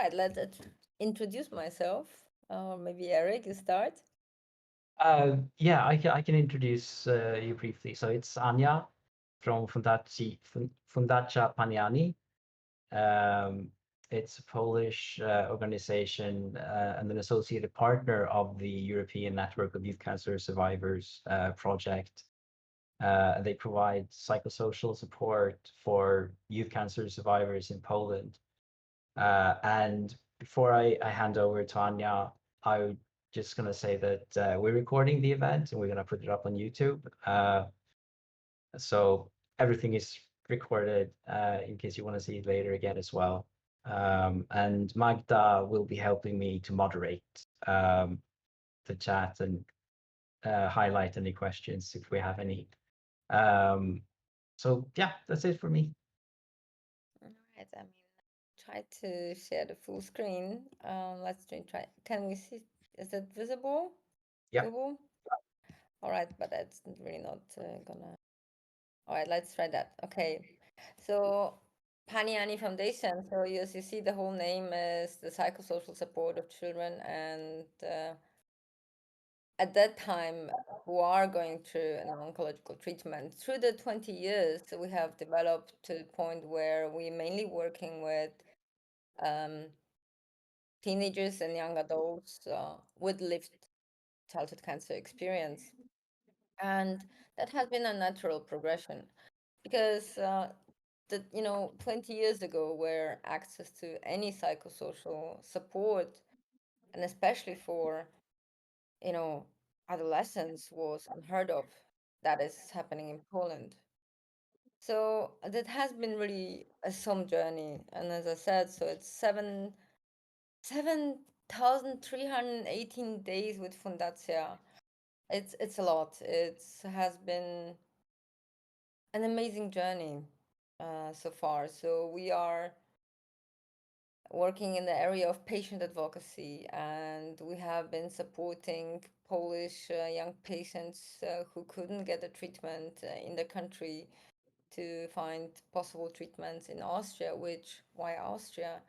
right, let's introduce myself. Or maybe Eric, you start. Yeah, I can introduce you briefly. So it's Ania from Fundacja Pani Ani. Um, it's a Polish organization and an associated partner of the European Network of Youth Cancer Survivors project. They provide psychosocial support for youth cancer survivors in Poland. And before I hand over to Anya, I just gonna say that we're recording the event and we're gonna put it up on YouTube. So everything is recorded in case you want to see it later again as well. And Magda will be helping me to moderate the chat and highlight any questions if we have any. Um, so yeah, that's it for me. All right, try to share the full screen. Let's try. Can we see? Is it visible? Yeah. Visible? All right, but that's really not gonna. All right, let's try that. Okay, so Pani Ani Foundation. So as you see, the whole name is the psychosocial support of children and at that time who are going through an oncological treatment. Through the 20 years, we have developed to the point where we mainly working with um, teenagers and young adults with lived childhood cancer experience. And that has been a natural progression because 20 years ago, where access to any psychosocial support, and especially for you know, adolescence was unheard of. That is happening in Poland. So that has been really some journey. And as I said, so it's 7,318 days with Fundacja. It's a lot. It has been an amazing journey so far. So we are working in the area of patient advocacy, and we have been supporting Polish young patients who couldn't get a treatment in the country to find possible treatments in Austria, which, why Austria?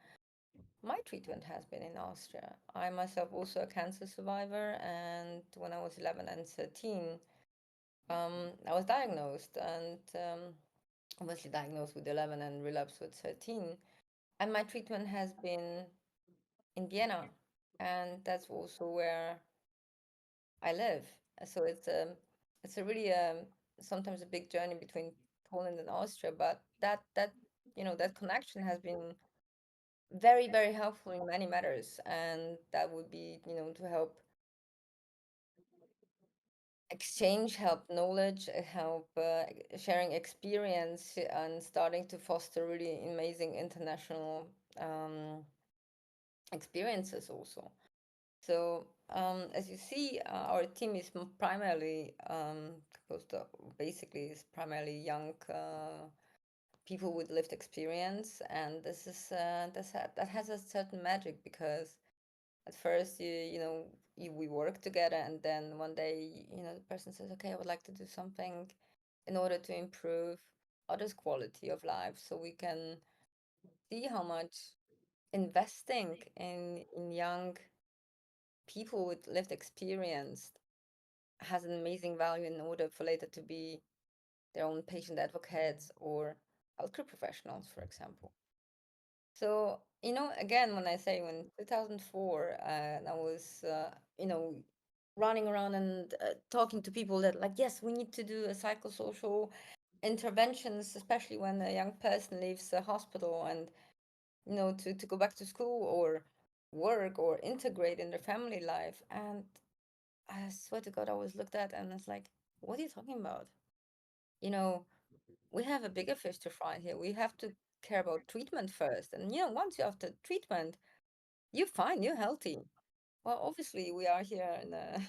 My treatment has been in Austria. I myself also a cancer survivor, and when I was 11 and 13, I was diagnosed and obviously diagnosed with 11 and relapsed with 13. And my treatment has been in Vienna, and that's also where I live. So it's a really sometimes a big journey between Poland and Austria, but that connection has been very helpful in many matters, and that would be to help exchange, help knowledge, help sharing experience, and starting to foster really amazing international um, experiences also. So, as you see, our team is primarily composed of basically is primarily young people with lived experience, and that has a certain magic because at first we work together, and then one day the person says, "Okay, I would like to do something in order to improve others' quality of life," so we can see how much investing in young people with lived experience has an amazing value in order for later to be their own patient advocates or healthcare professionals, for example. So, again, when I say when 2004, I was, running around and talking to people that like, yes, we need to do a psychosocial interventions, especially when a young person leaves the hospital and, to go back to school or work or integrate in their family life. And I swear to God, I was looked at and it's like, what are you talking about? You know, we have a bigger fish to fry here. We have to care about treatment first. And, once you have the treatment, you're fine, you're healthy. Well, obviously, we are here in a,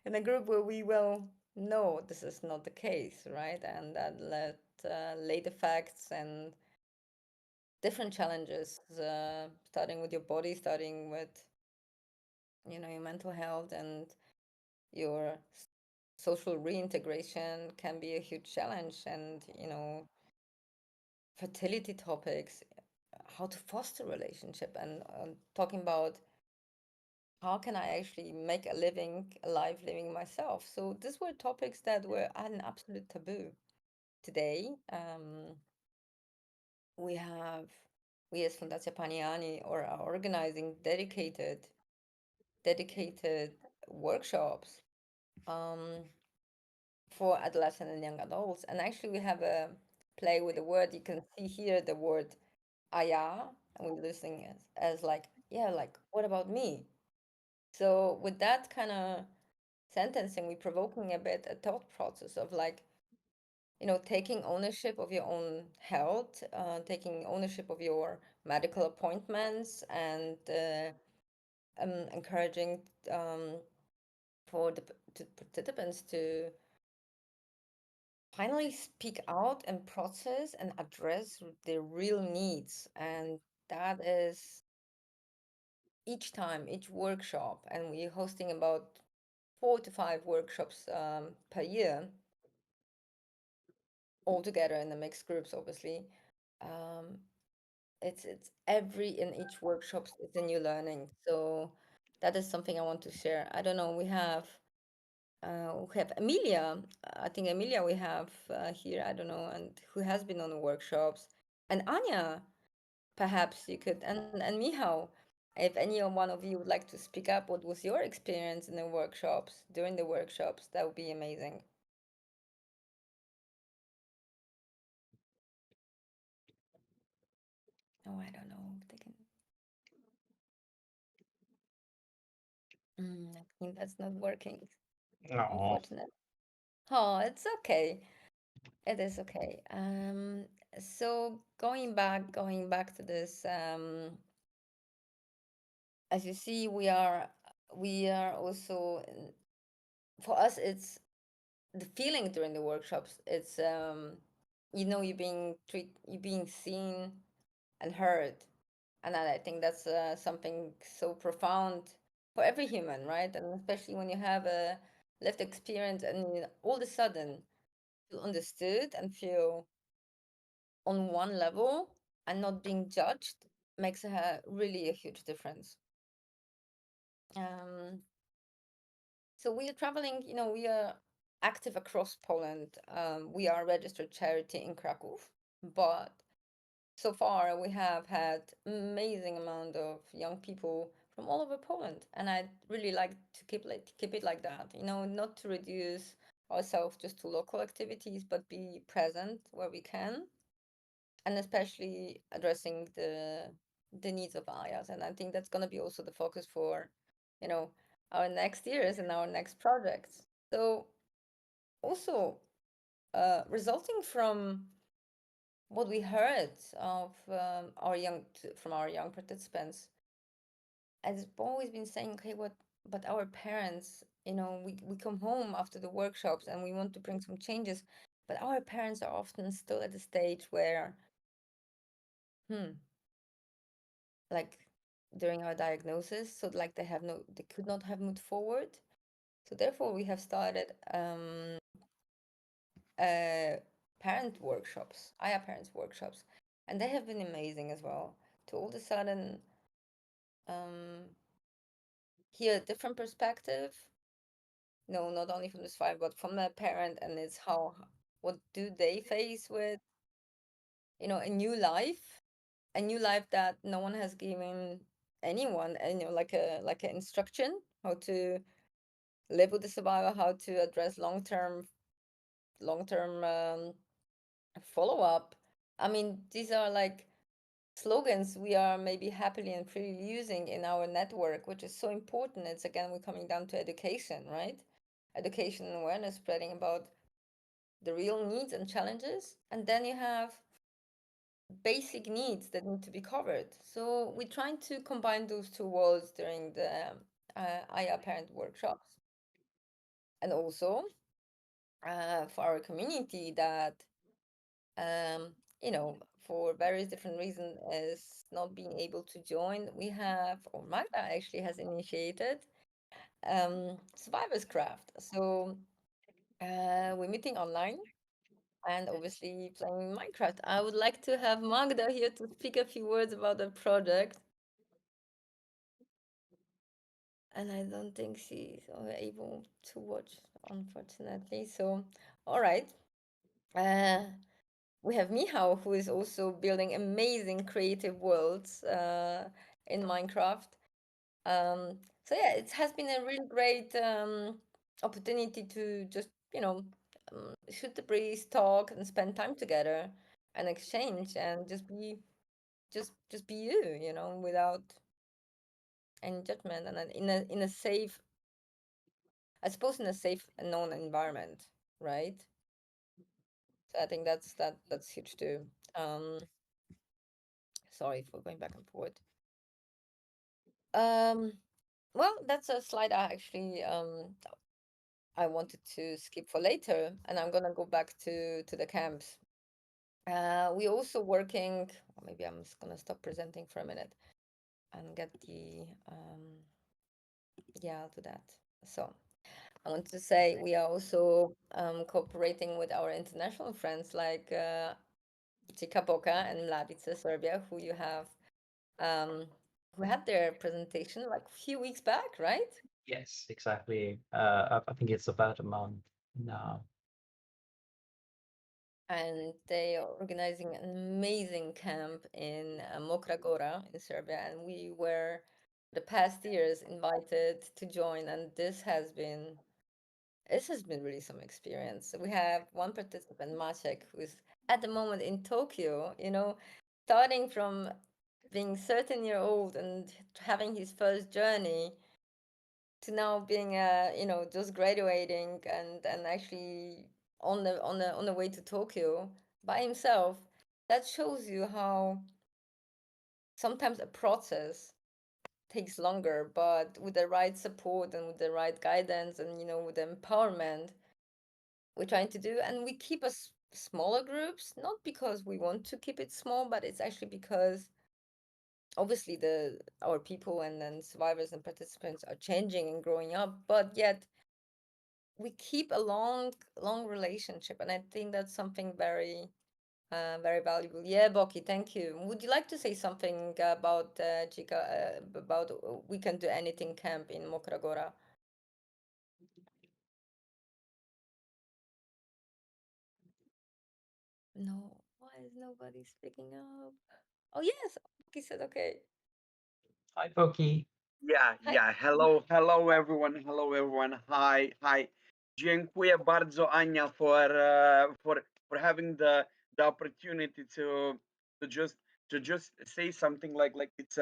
in a group where we will know this is not the case, right? And that led late effects and different challenges, starting with your body, starting with, your mental health and your social reintegration can be a huge challenge, and fertility topics, how to foster relationship, and talking about how can I actually make a living, a life living myself. So these were topics that were an absolute taboo. Today, we have, we as Fundacja Pani Ani are organizing dedicated workshops um, for adolescent and young adults. And actually, we have a play with the word. You can see here the word "aya," and we're listening as like, yeah, like what about me? So with that kind of sentencing, we're provoking a bit a thought process of like, taking ownership of your own health, taking ownership of your medical appointments, and encouraging um, for the participants to finally speak out and process and address their real needs. And that is each time, each workshop, and we're hosting about 4 to 5 workshops per year, all together in the mixed groups, obviously. Um, it's every in each workshops is a new learning. So that is something I want to share. I don't know. We have Emilia. I think Emilia we have here. I don't know, and who has been on the workshops, and Anya. Perhaps you could, and Michał, if any one of you would like to speak up, what was your experience in the workshops, during the workshops? That would be amazing. Oh, I don't know if they can. I think that's not working, No. unfortunately. Oh, it's okay. It is okay. So going back to this, as you see, we are also for us, it's the feeling during the workshops. It's you're being seen and heard, and I think that's something so profound for every human, right? And especially when you have a lived experience and you all of a sudden feel understood and feel on one level and not being judged makes really a huge difference. Um, so we are traveling, we are active across Poland. We are a registered charity in Krakow, but so far we have had amazing amount of young people from all over Poland, and I'd really like to keep it like that. Not to reduce ourselves just to local activities, but be present where we can, and especially addressing the needs of Ayas. And I think that's going to be also the focus for, you know, our next years and our next projects. So also resulting from what we heard of from our young participants, has always been saying, okay, what, but our parents, we come home after the workshops and we want to bring some changes, but our parents are often still at the stage where, hmm, like during our diagnosis, so like they could not have moved forward. So therefore, we have started uh, Aya parents workshops, and they have been amazing as well. To all of a sudden um, hear a different perspective, no, not only from the survivor, but from the parent, and it's what do they face with, a new life that no one has given anyone, and like an instruction how to live with the survivor, how to address long term follow up. I mean, these are like slogans we are maybe happily and freely using in our network, which is so important. It's again, we're coming down to education, right? Education and awareness spreading about the real needs and challenges. And then you have basic needs that need to be covered. So we're trying to combine those two worlds during the IA parent workshops. And also for our community that, um, for various different reasons is not being able to join, we have, or Magda actually has initiated Survivors Craft. So we're meeting online and obviously playing Minecraft. I would like to have Magda here to speak a few words about the project, and I don't think she's able to watch, unfortunately. So, all right. Uh, we have Mihao, who is also building amazing creative worlds in Minecraft. So yeah, it has been a really great opportunity to just, shoot the breeze, talk, and spend time together, and exchange, and just be you, without any judgment, and then in a safe, I suppose, in a safe and known environment, right? So I think that's huge too. Um, Sorry for going back and forth. Um, well, that's a slide I wanted to skip for later, and I'm gonna go back to the camps. We also working. Or maybe I'm just gonna stop presenting for a minute and get the yeah, I'll do that. So I want to say we are also cooperating with our international friends like Chica Boca and Mladice Serbia, um, who had their presentation like a few weeks back, right? Yes, exactly. I think it's about a month now. And they are organizing an amazing camp in Mokra Gora in Serbia, and we were the past years invited to join, and this has been really some experience. We have one participant, Maciek, who's at the moment in Tokyo, starting from being 13-year old and having his first journey to now being just graduating and actually on the way to Tokyo by himself. That shows you how sometimes a process takes longer, but with the right support and with the right guidance and with the empowerment we're trying to do, and we keep us smaller groups, not because we want to keep it small, but it's actually because obviously the our people and then survivors and participants are changing and growing up, but yet we keep a long relationship, and I think that's something very valuable. Yeah, Boki, thank you. Would you like to say something about Chica, about We Can Do Anything camp in Mokragora? No, why is nobody speaking up? Oh yes, Boki said okay. Hi, Pokey. Yeah, Hi. yeah. Hello, hello everyone. Hello everyone. Hi, hi. Dziękuję bardzo Ania for having the opportunity to just say something like it's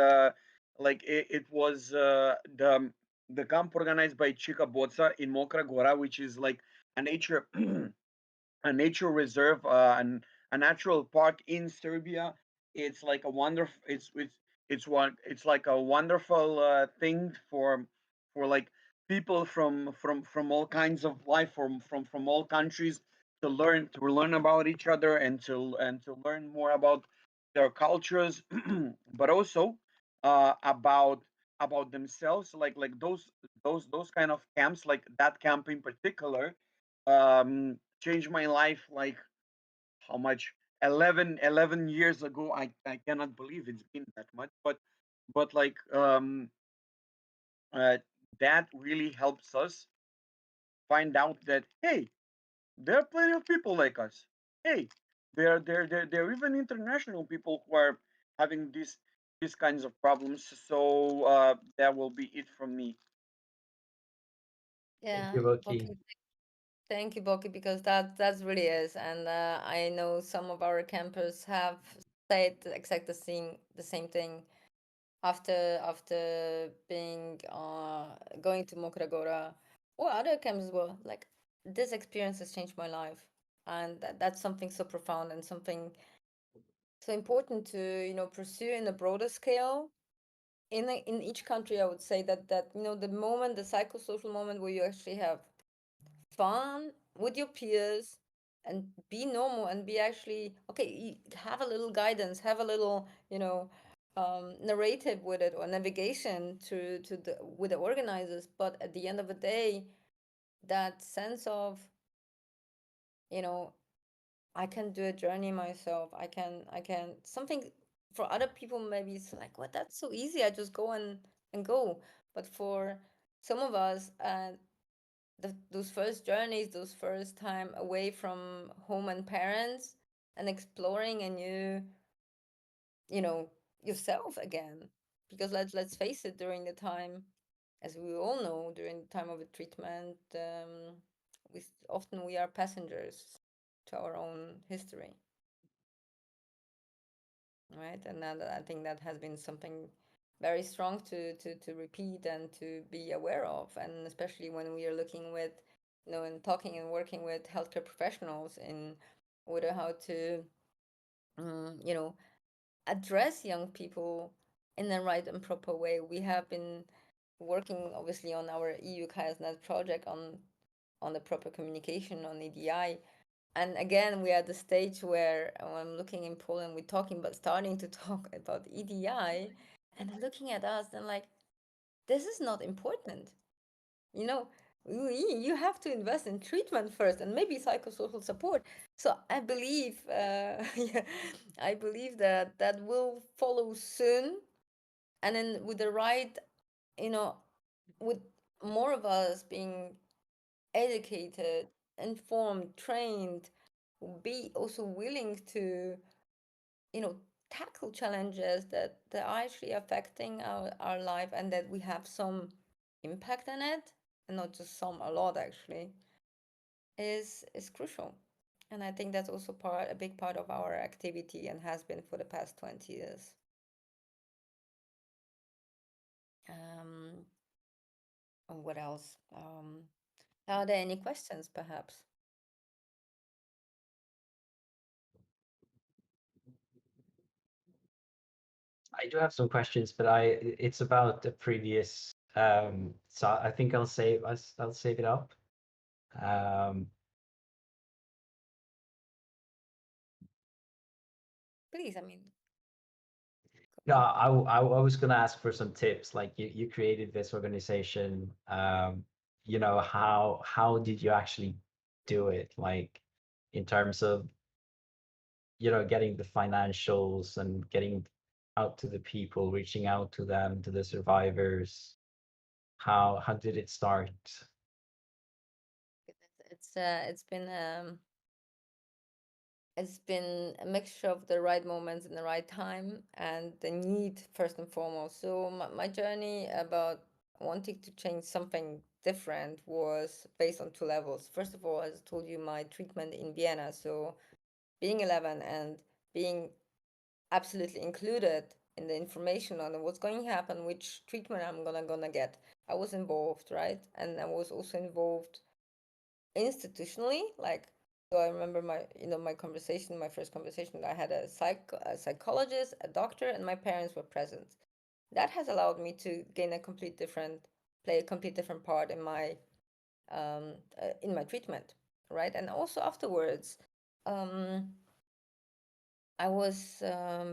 like it was the camp organized by Chica Boca in Mokra Gora, which is like a nature a nature reserve, a natural park in Serbia. It's like a wonderful. It's like a wonderful thing for like people from all kinds of life from all countries to learn about each other and to learn more about their cultures, but also about themselves. Like those kind of camps, like that camp in particular, changed my life like how much 11 years ago. I cannot believe it's been that much, but like uh, that really helps us find out that hey, there are plenty of people like us. Hey, there are even international people who are having these kinds of problems. So that will be it from me. Thank Yeah, you, Pokey. Boki. Thank you, Boki, because that really is, and I know some of our campers have said the same thing after being going to Mokragora or other camps as well. Like, this experience has changed my life, and that's something so profound and something so important to pursue in a broader scale. In each country, I would say that the moment, the psychosocial moment where you actually have fun with your peers and be normal and be actually okay, have a little guidance, have a little narrative with it, or navigation to the with the organizers, but at the end of the day, that sense of you know I can do a journey myself. I can something for other people maybe it's like, what, that's so easy. I just go and go. But for some of us, those first journeys, those first time away from home and parents and exploring a new, you know, yourself again. Because let's face it, during the time, as we all know, during the time of a treatment, often we are passengers to our own history, right? And that, I think that has been something very strong to repeat and to be aware of, and especially when we are looking with, and talking and working with healthcare professionals in order how to, you know, address young people in the right and proper way. We have been working obviously on our EU-CAYAS-NET project on the proper communication on EDI. And again, we are at the stage where I'm looking in Poland, we're talking about starting to talk about EDI, and they're looking at us and like, this is not important. You know, you have to invest in treatment first and maybe psychosocial support. So I believe, yeah, I believe that that will follow soon. And then with the right, you know, with more of us being educated, informed, trained, be also willing to, you know, tackle challenges that are actually affecting our life and that we have some impact on it, and not just some, a lot actually, is crucial. And I think that's also a big part of our activity and has been for the past 20 years. Um, and what else? Are there any questions perhaps? I do have some questions, but it's about the previous. So I think I'll save it up. Um, Please, I mean, no, I was gonna ask for some tips. Like you created this organization. How did you actually do it? Like in terms of getting the financials and getting out to the people, reaching out to them, to the survivors. How did it start? it's been a mixture of the right moments and the right time and the need first and foremost. So my journey about wanting to change something different was based on two levels. First of all, as I told you, my treatment in Vienna. So being 11 and being absolutely included in the information on what's going to happen, which treatment I'm gonna get. I was involved, right? And I was also involved institutionally, like, so I remember my conversation, my first conversation, I had a psychologist, a doctor, and my parents were present. That has allowed me to play a complete different part in my treatment, right? And also afterwards, um I was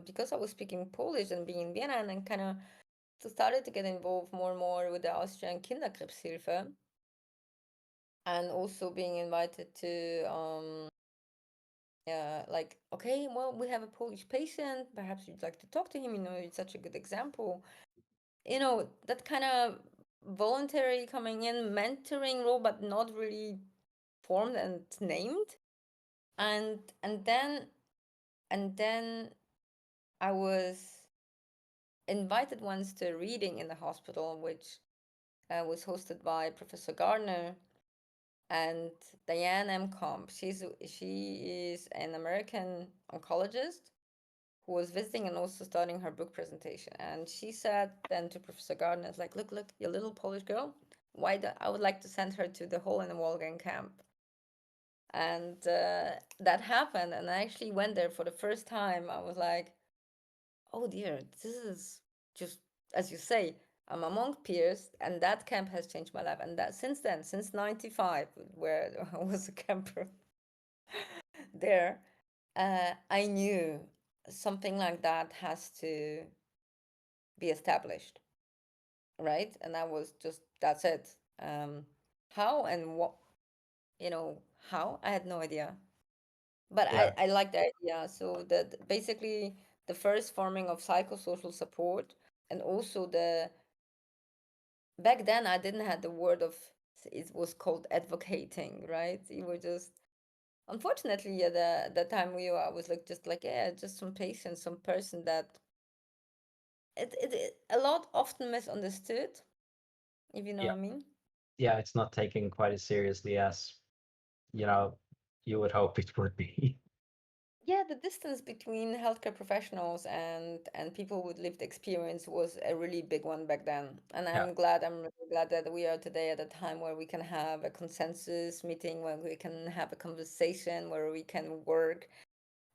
because I was speaking Polish and being in Vienna, and then kind of started to get involved more and more with the Austrian Kinderkrebshilfe, and also being invited to like, okay, well, we have a Polish patient, perhaps you'd like to talk to him, it's such a good example, that kind of voluntary coming in mentoring role, but not really formed and named. And and then and then I was invited once to a reading in the hospital, which was hosted by Professor Gardner and Diane M. Comp. She is an American oncologist who was visiting and also starting her book presentation. And she said then to Professor Gardner, "It's like, look, your little Polish girl. I would like to send her to the Hole in the Wolfgang camp." And that happened, and I actually went there for the first time. I was like, "Oh dear, this is just as you say." I'm among peers, and that camp has changed my life. And that since then, since '95, where I was a camper there, I knew something like that has to be established, right? And I was just, that's it. How and what, how? I had no idea. But Yeah, I like the idea. So that basically the first forming of psychosocial support, and also the back then I didn't have the word of, it was called advocating, right? You were just, unfortunately, yeah, the time we were, I was like just like, yeah, just some patient, some person that it a lot often misunderstood, if you know yeah, what I mean. yeah. It's not taken quite as seriously as you know you would hope it would be. Yeah, the distance between healthcare professionals and people with lived experience was a really big one back then. And Yeah, I'm really glad that we are today at a time where we can have a consensus meeting, where we can have a conversation, where we can work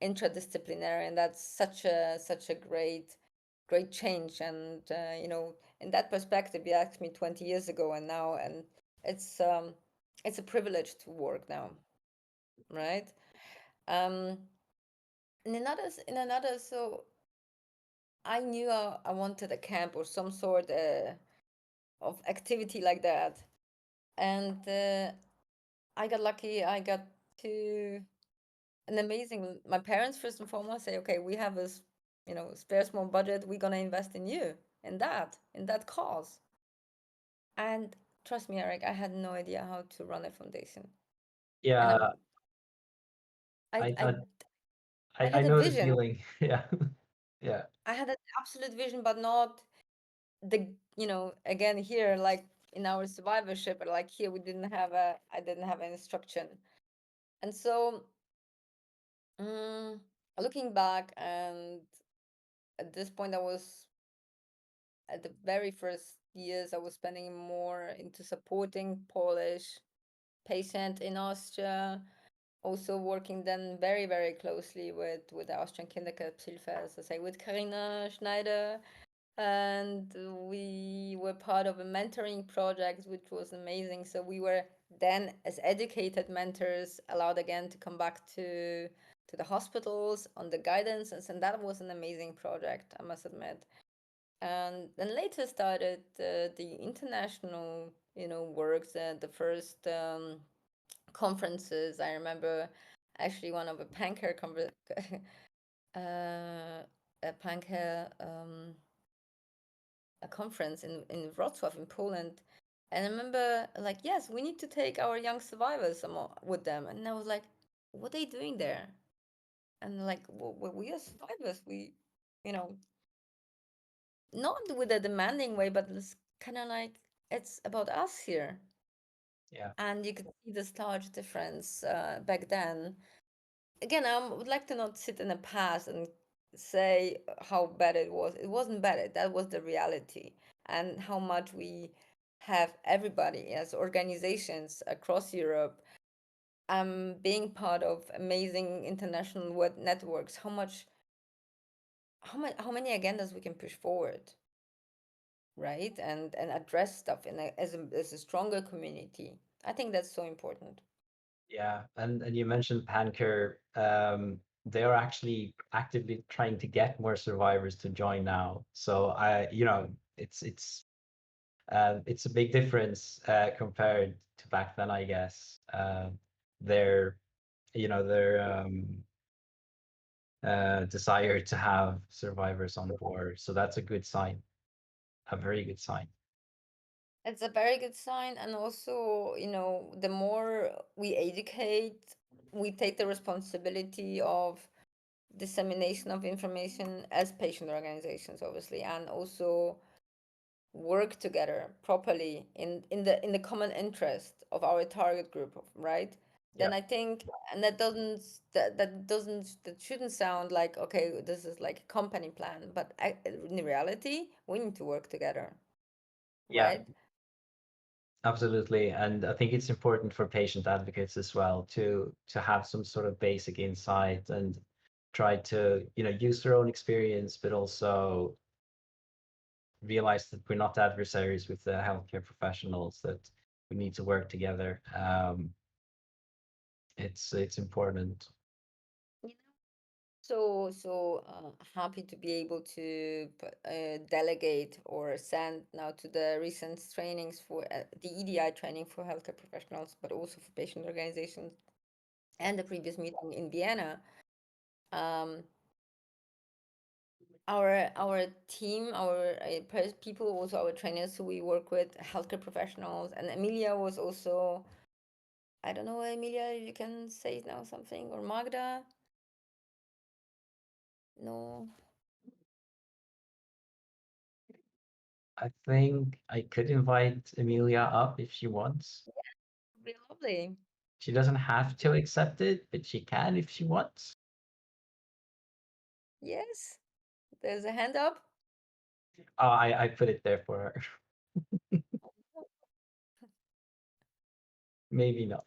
interdisciplinary, and that's such a great change. And in that perspective, you asked me 20 years ago and now, and it's um it's a privilege to work now, right? Um, in another, so I knew I wanted a camp or some sort of activity like that, and I got lucky. I got to an amazing. My parents first and foremost say, "Okay, we have this, spare small budget. We're gonna invest in you, in that cause." And trust me, Eric, I had no idea how to run a foundation, and yeah. I I I I I I had a know the vision. feeling. Yeah, yeah, I had an absolute vision, but not again here, like in our survivorship, like here I didn't have any instruction. And so, mm, looking back, and at this point I was at the very first years I was spending more into supporting Polish patient in Austria, also working then very very closely with the Austrian Kinderkrebshilfe, as I say, with Karina Schneider, and we were part of a mentoring project which was amazing. So we were then, as educated mentors, allowed again to come back to the hospitals on the guidance, and that was an amazing project, I must admit. And then later started the international works, the first conferences. I remember actually one of a pancare a pancare a conference in Wrocław in Poland. And I remember like, yes, we need to take our young survivors with them. And I was like, what are they doing there? And like, well, we are survivors. We, you know, not with a demanding way, but it's kind of like, it's about us here. yeah, And you could see this large difference back then. Again, I would like to not sit in the past and say how bad it was. It wasn't bad. That was the reality, and how much we have everybody as organizations across Europe being part of amazing international web networks. How many agendas we can push forward, right? And address stuff as a stronger community. I think that's so important. yeah. And you mentioned Pancare. They are actually actively trying to get more survivors to join now. So it's a big difference compared to back then, I guess. Their their desire to have survivors on board. So that's a good sign, a very good sign. It's a very good sign. And also, the more we educate, we take the responsibility of dissemination of information as patient organizations, obviously, and also work together properly in the common interest of our target group, right? Yeah, Then I think, and that shouldn't sound like, okay, this is like a company plan, but in reality, we need to work together, yeah, right? absolutely. And I think it's important for patient advocates as well to have some sort of basic insight and try to use their own experience, but also realize that we're not adversaries with the healthcare professionals, that we need to work together. It's important. You know, happy to be able to delegate or send now to the recent trainings for the EDI training for healthcare professionals, but also for patient organizations. and the previous meeting in Vienna, um, our team, our people, also our trainers who we work with, healthcare professionals, and Emilia was also, I don't know, Emilia, you can say now something, or Magda. No, I think I could invite Emilia up if she wants. really lovely. She doesn't have to accept it, but she can if she wants. Yes, there's a hand up. Oh, I put it there for her. Maybe not.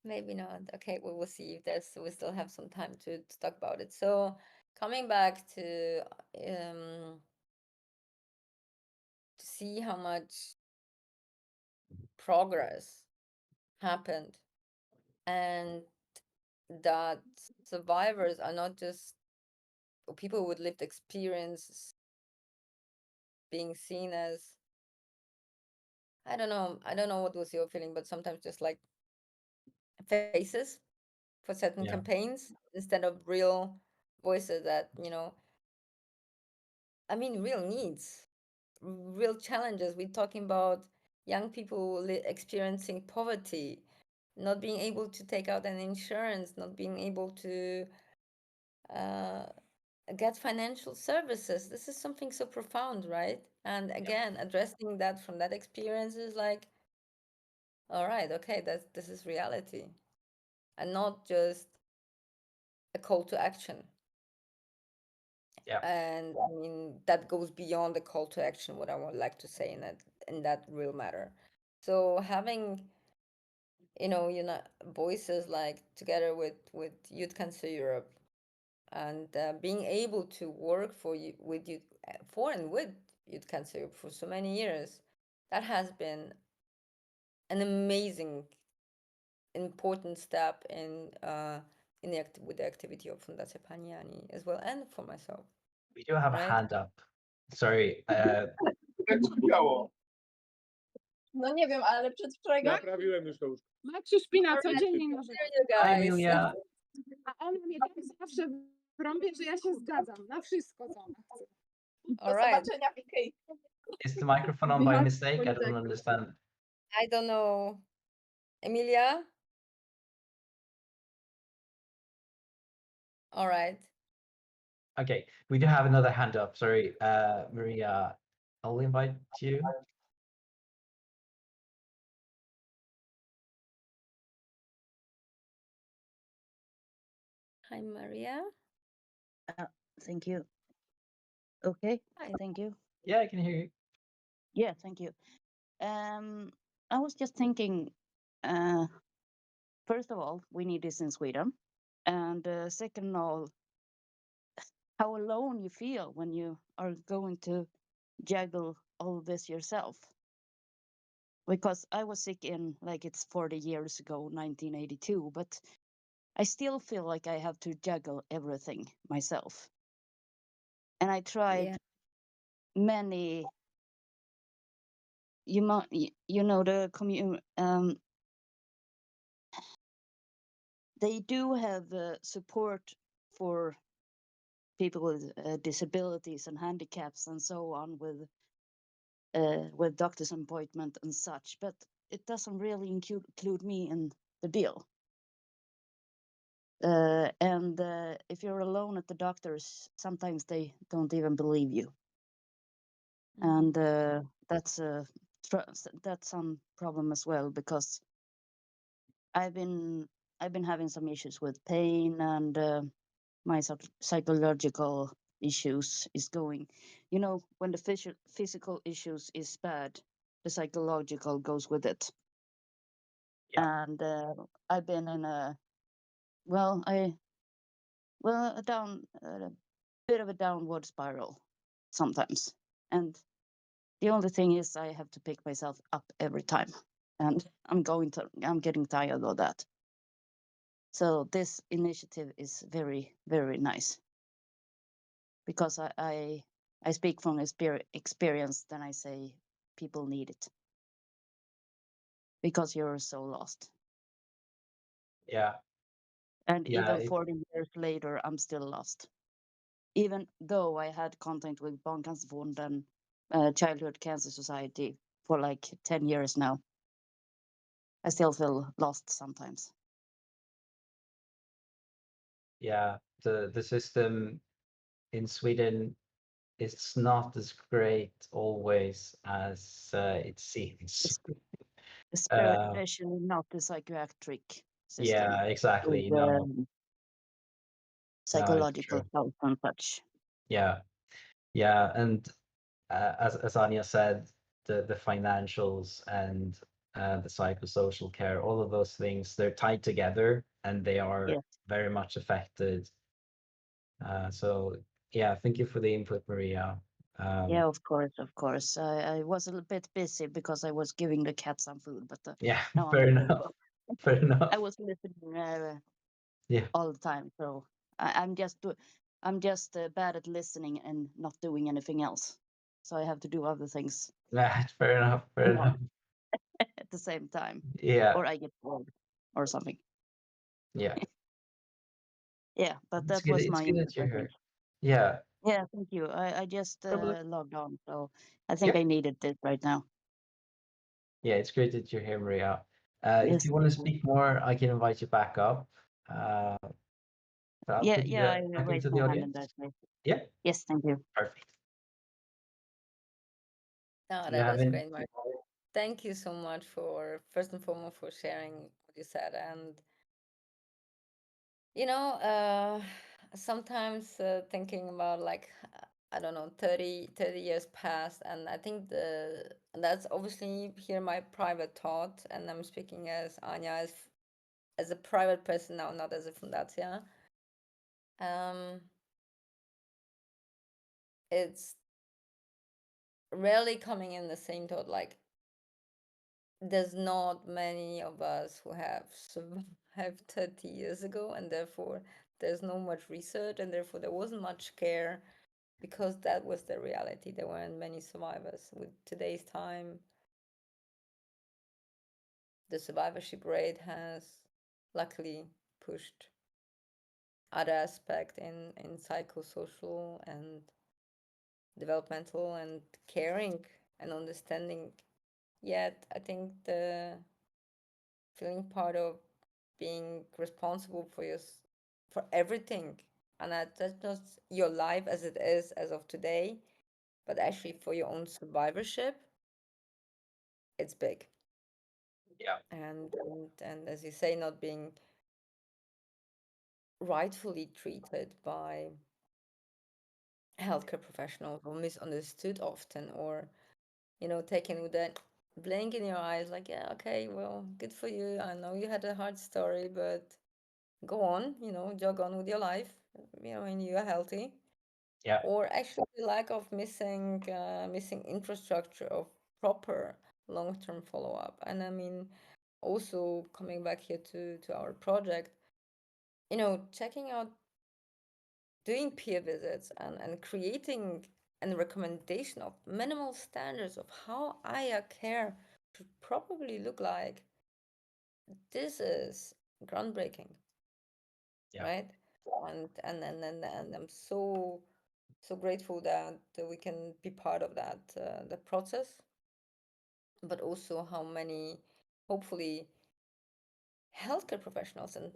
Maybe not. Okay, we will see if we still have some time to talk about it. So coming back to see how much progress happened, and that survivors are not just, or people with lived experience, being seen as, I don't know what was your feeling, but sometimes just like faces for certain Yeah. campaigns instead of real voices that, I mean, real needs, real challenges. We're talking about young people experiencing poverty, not being able to take out an insurance, not being able to uh, get financial services. This is something so profound, right? And again, addressing that from that experience is like, all right, okay, this is reality, and not just a call to action. Yeah. And I mean, that goes beyond the call to action, what I would like to say in that real matter. So having, voices like together with Youth Cancer Europe, and being able to work for you with you for and with Youth Cancer Europe for so many years, that has been an amazing, important step with the activity of Fundacja Pani Ani as well, and for myself, We do have a right? hand up. Sorry. Jak się działo? No nie wiem, ale przedwczoraj Naprawiłem już to łóżko. Maksiu śpi na co Alright. dzień i narzeka. There you Hi, guys. Emilia. A ona mnie tak zawsze wrąbie, że ja się zgadzam na wszystko, co ona chce. All right. zobaczenia w Ikei. Is the microphone on by mistake? I don't understand. I don't know. Emilia? All right. Okay, we do have another hand up. Sorry, Maria. I'll invite you. Hi, Maria. Thank you. Okay, Hi. thank you. Yeah, I can hear you. Yeah, thank you. I was just thinking, first of all, we need this in Sweden. And second of all, how alone you feel when you are going to juggle all of this yourself. Because I was sick in, like, it's 40 years ago, 1982, but I still feel like I have to juggle everything myself. And I tried Yeah. many, you know, the they do have support for people with disabilities and handicaps and so on with doctor's appointment and such, but it doesn't really include me in the deal. And if you're alone at the doctors, sometimes they don't even believe you, and that's some problem as well, because I've been having some issues with pain, and my psychological issues is going, when the physical issues is bad, the psychological goes with it. Yeah. And I've been in a bit of a downward spiral sometimes, and the only thing is I have to pick myself up every time, and I'm getting tired of that. So this initiative is very, very nice, because I speak from experience. Then I say people need it because you're so lost. Yeah. And Yeah, even 40 years later, I'm still lost. Even though I had contact with Barncancerfonden and Childhood Cancer Society for like 10 years now, I still feel lost sometimes. yeah. The system in Sweden is not as great always as it seems. Uh, Especially not the psychiatric system yeah, exactly. with No, no, it's psychological true. health and such. Yeah, yeah, and as Anya said, the financials and the psychosocial care, all of those things, they're tied together and they are Yes. very much affected. So yeah, thank you for the input, Maria. Yeah, of course, of course. I was a little bit busy because I was giving the cat some food, but Yeah, now I'm fair ready to enough. go. Fair enough. I was listening Yeah, all the time, so I'm just bad at listening and not doing anything else. So I have to do other things yeah, fair enough. Fair enough. at the same time, Yeah, or I get bored or something. yeah. Yeah, but It's that good. was It's my good input, that you're I think. here. Yeah. Yeah, thank you. I just Probably. logged on, so I think Yeah. I needed this right now. Yeah, it's great that you're here, Maria. If Yes, you want to thank you. speak more, I can invite you back up. Uh, but I'll Yeah, put you yeah, I back raised into my the hand in that audience. way. Yeah, Yes, thank you. perfect. No, Do you that have was any? great, Mark. Thank you so much for first and foremost for sharing what you said. And you know, sometimes thinking about like I don't know, 30 years past, and I think that's obviously here my private thought, and I'm speaking as Anya as a private person now, not as a Fundacja. Um, it's rarely coming in the same thought like there's not many of us who have survived 30 years ago, and therefore there's no much research, and therefore there wasn't much care because that was the reality. There weren't many survivors. With today's time, the survivorship rate has luckily pushed other aspect in psychosocial and developmental and caring and understanding. Yet I think the feeling part of being responsible for for everything, and that's not your life as it is as of today, but actually for your own survivorship, it's big. Yeah. And as you say, not being rightfully treated by healthcare professionals or misunderstood often, or taken with that blink in your eyes like, yeah, okay, well, good for you, I know you had a hard story, but go on, jog on with your life, when you are healthy. Yeah. Or actually the lack of missing infrastructure of proper long-term follow-up. And I mean, also coming back here to our project, checking out, doing peer visits, and creating a recommendation of minimal standards of how aya care should probably look like. This is groundbreaking, Yeah. right? And I'm so grateful that we can be part of that process, but also how many, hopefully, healthcare professionals and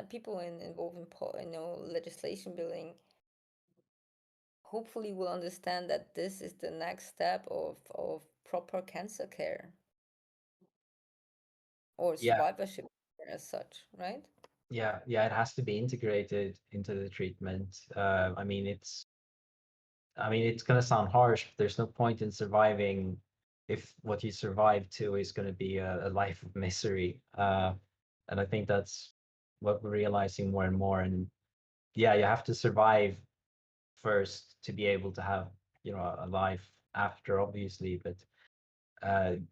people involved in legislation building hopefully will understand that this is the next step of proper cancer care or Yeah. survivorship care as such, right? Yeah. Yeah. It has to be integrated into the treatment. I mean, it's gonna sound harsh, but there's no point in surviving if what you survive to is gonna be a life of misery. And I think that's what we're realizing more and more. And yeah, you have to survive first to be able to have, a life after, obviously. But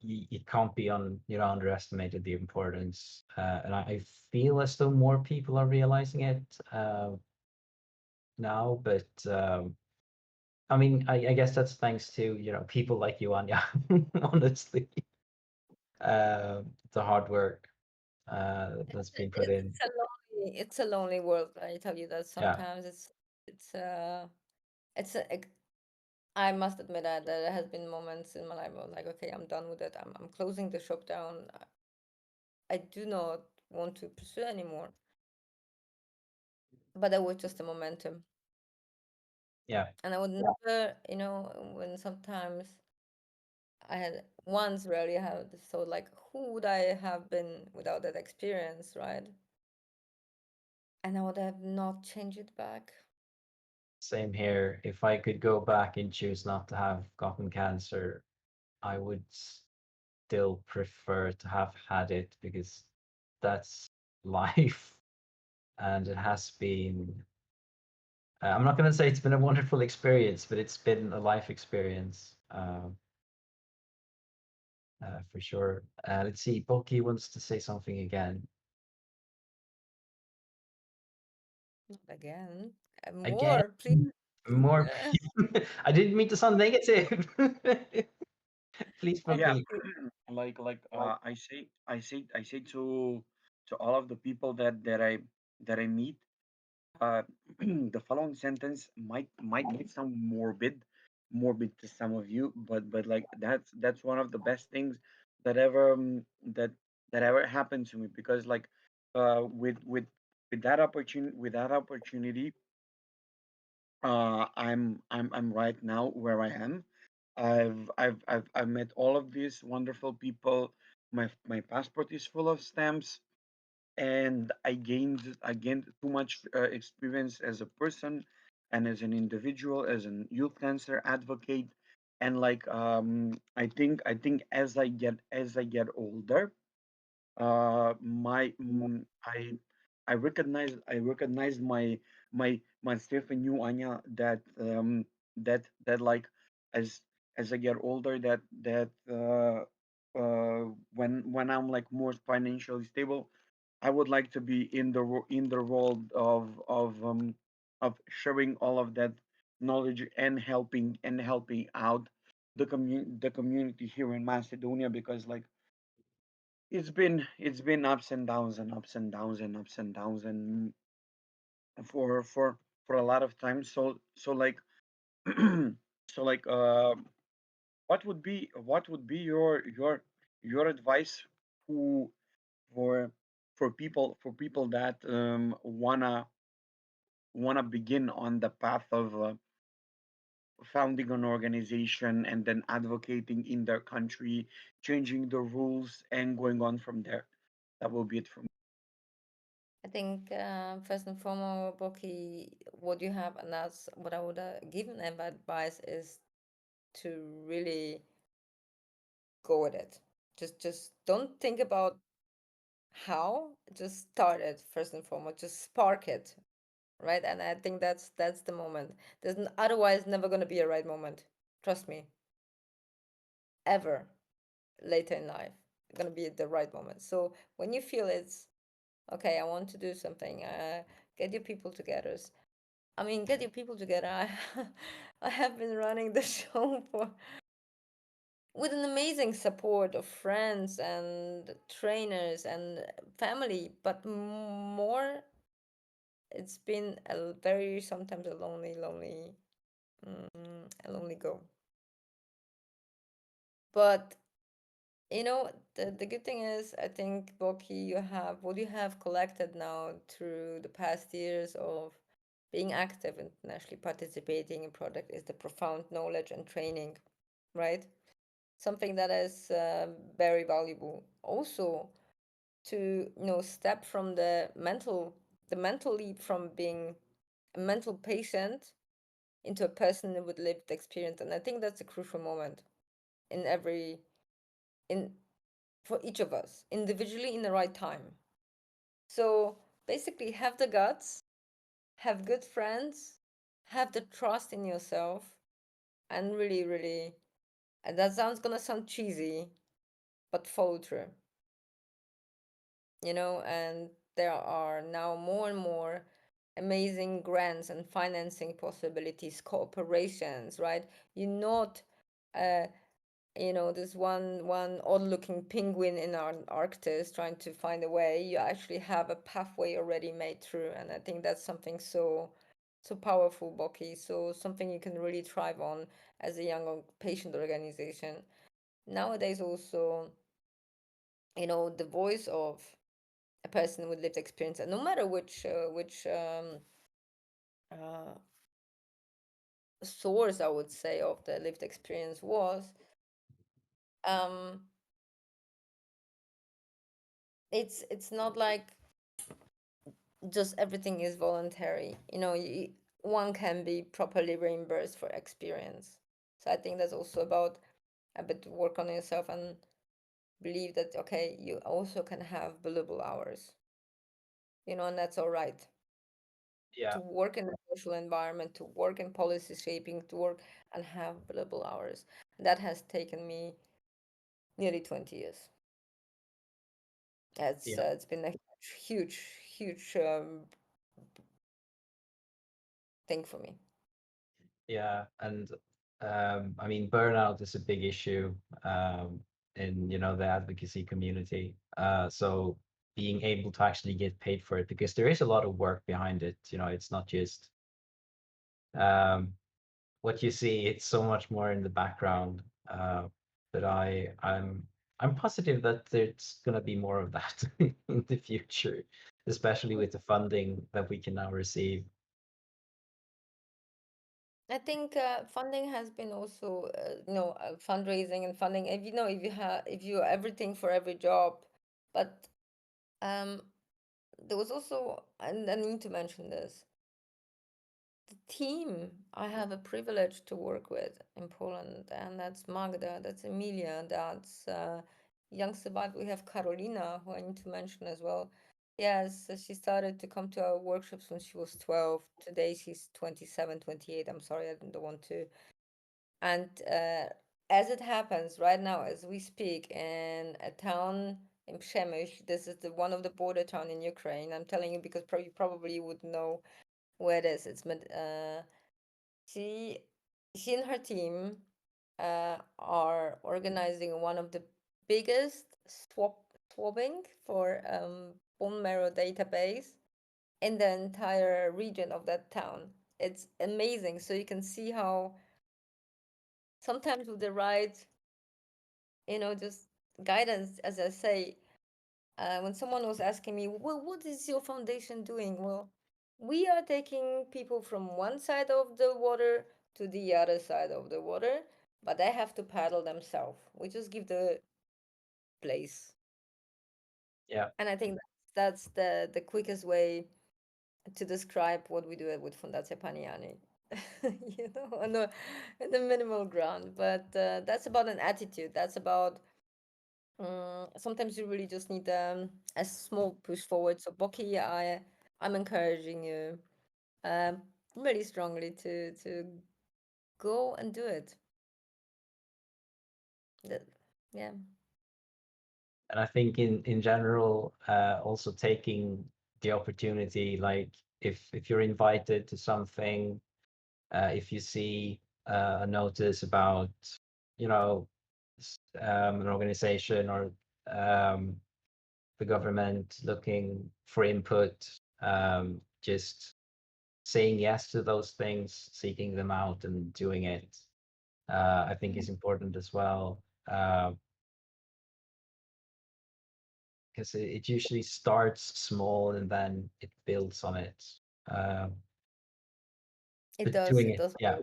it can't be underestimated the importance. And I feel as though more people are realizing it now, but. I mean, I guess that's thanks to, people like you, Anya, honestly. The hard work that's been put in. It's a it's a lonely world. I tell you that Yeah, sometimes it's a, I must admit that there has been moments in my life where I was like, okay, I'm done with it. I'm closing the shop down. I do not want to pursue anymore. But that was just a momentum. yeah, And I would never, when sometimes I had once really had this thought like, who would I have been without that experience, right? And I would have not changed it back. same here. If I could go back and choose not to have gotten cancer, I would still prefer to have had it because that's life, and it has been. I'm not going to say it's been a wonderful experience, but it's been a life experience for sure. Let's see, Boki wants to say something again. Not again. Again, More, please. more. I didn't mean to sound negative. Please, Yeah, Boki. I say to all of the people that I meet, uh, the following sentence might sound morbid to some of you, but like that's one of the best things that ever that ever happened to me, because like with that opportunity, I'm right now where I am. I've met all of these wonderful people. My passport is full of stamps, and I gained too much experience as a person and as an individual, as an youth cancer advocate. And like I think as I get older, my I recognized myself in you, Anya, that like as I get older, when I'm like more financially stable, I would like to be in the role of sharing all of that knowledge and helping out the community here in Macedonia, because like it's been ups and downs and ups and downs and ups and downs, and for a lot of time. So like so like what would be your advice, who for for people that wanna begin on the path of founding an organization and then advocating in their country, changing the rules and going on from there? That will be it from me. I think first and foremost, Boki, what you have, and that's what I would give an advice is to really go with it. Just don't think about how, just start it first and foremost. Just spark it, right? And I think that's the moment. Otherwise never gonna be a right moment. Trust me, ever later in life, gonna be the right moment. So when you feel it's okay, I want to do something. Get your people together. I mean, get your people together. I have been running the show for with an amazing support of friends and trainers and family, but more, it's been very sometimes a lonely go. But the good thing is, I think, Boki, you have what you have collected now through the past years of being active internationally, participating in product, is the profound knowledge and training, right? Something that is very valuable. Also, to step from the mental leap from being a mental patient into a person with lived experience, and I think that's a crucial moment in every in for each of us individually in the right time. So basically, have the guts, have good friends, have the trust in yourself, and really, really, and that sounds gonna sound cheesy, but follow through. And there are now more and more amazing grants and financing possibilities, cooperations, right? You're not uh, this one odd-looking penguin in our Arctic trying to find a way. You actually have a pathway already made through, and I think that's something so powerful, Boki. So something you can really thrive on as a young patient organization. Nowadays, also, the voice of a person with lived experience, and no matter which uh, source I would say of the lived experience was, um, it's not like just everything is voluntary. One can be properly reimbursed for experience. So I think that's also about a bit to work on yourself and believe that, okay, you also can have billable hours, and that's all right. Yeah, To work in a social environment, to work in policy shaping, to work and have billable hours. That has taken me nearly 20 years. yeah, It's been a huge, huge thing for me. yeah. And I mean, burnout is a big issue in the advocacy community. So being able to actually get paid for it, because there is a lot of work behind it. It's not just um, what you see. It's so much more in the background. But I'm positive that there's gonna be more of that in the future, especially with the funding that we can now receive. I think funding has been also, fundraising and funding. If you everything for every job, but um, there was also, and I need to mention this, the team I have a privilege to work with in Poland, and that's Magda, that's Emilia, that's Young Survivor. We have Carolina, who I need to mention as well. Yes, she started to come to our workshops when she was 12. Today she's 27, 28. I'm sorry, I don't want to. And as it happens right now, as we speak, in a town in Przemyśl, this is one of the border town in Ukraine. I'm telling you because you probably would know where it is. She she and her team are organizing one of the biggest swabbing for bone marrow database in the entire region of that town. It's amazing. So you can see how sometimes with the right, just guidance, as I say, when someone was asking me, well, what is your foundation doing? Well, we are taking people from one side of the water to the other side of the water, but they have to paddle themselves. We just give the place. Yeah. And I think that's the quickest way to describe what we do with Fundacja Pani Ani. On the minimal ground. But that's about an attitude. That's about sometimes you really just need a small push forward. So Boki, I'm encouraging you um, really strongly to go and do it. Yeah. And I think in general, also taking the opportunity, like if you're invited to something, if you see a notice about, you know, an organization or the government looking for input, just saying yes to those things, seeking them out and doing it, I think is important as well. Because it usually starts small and then it builds on it. Um, It but does. doing It it, does. yeah,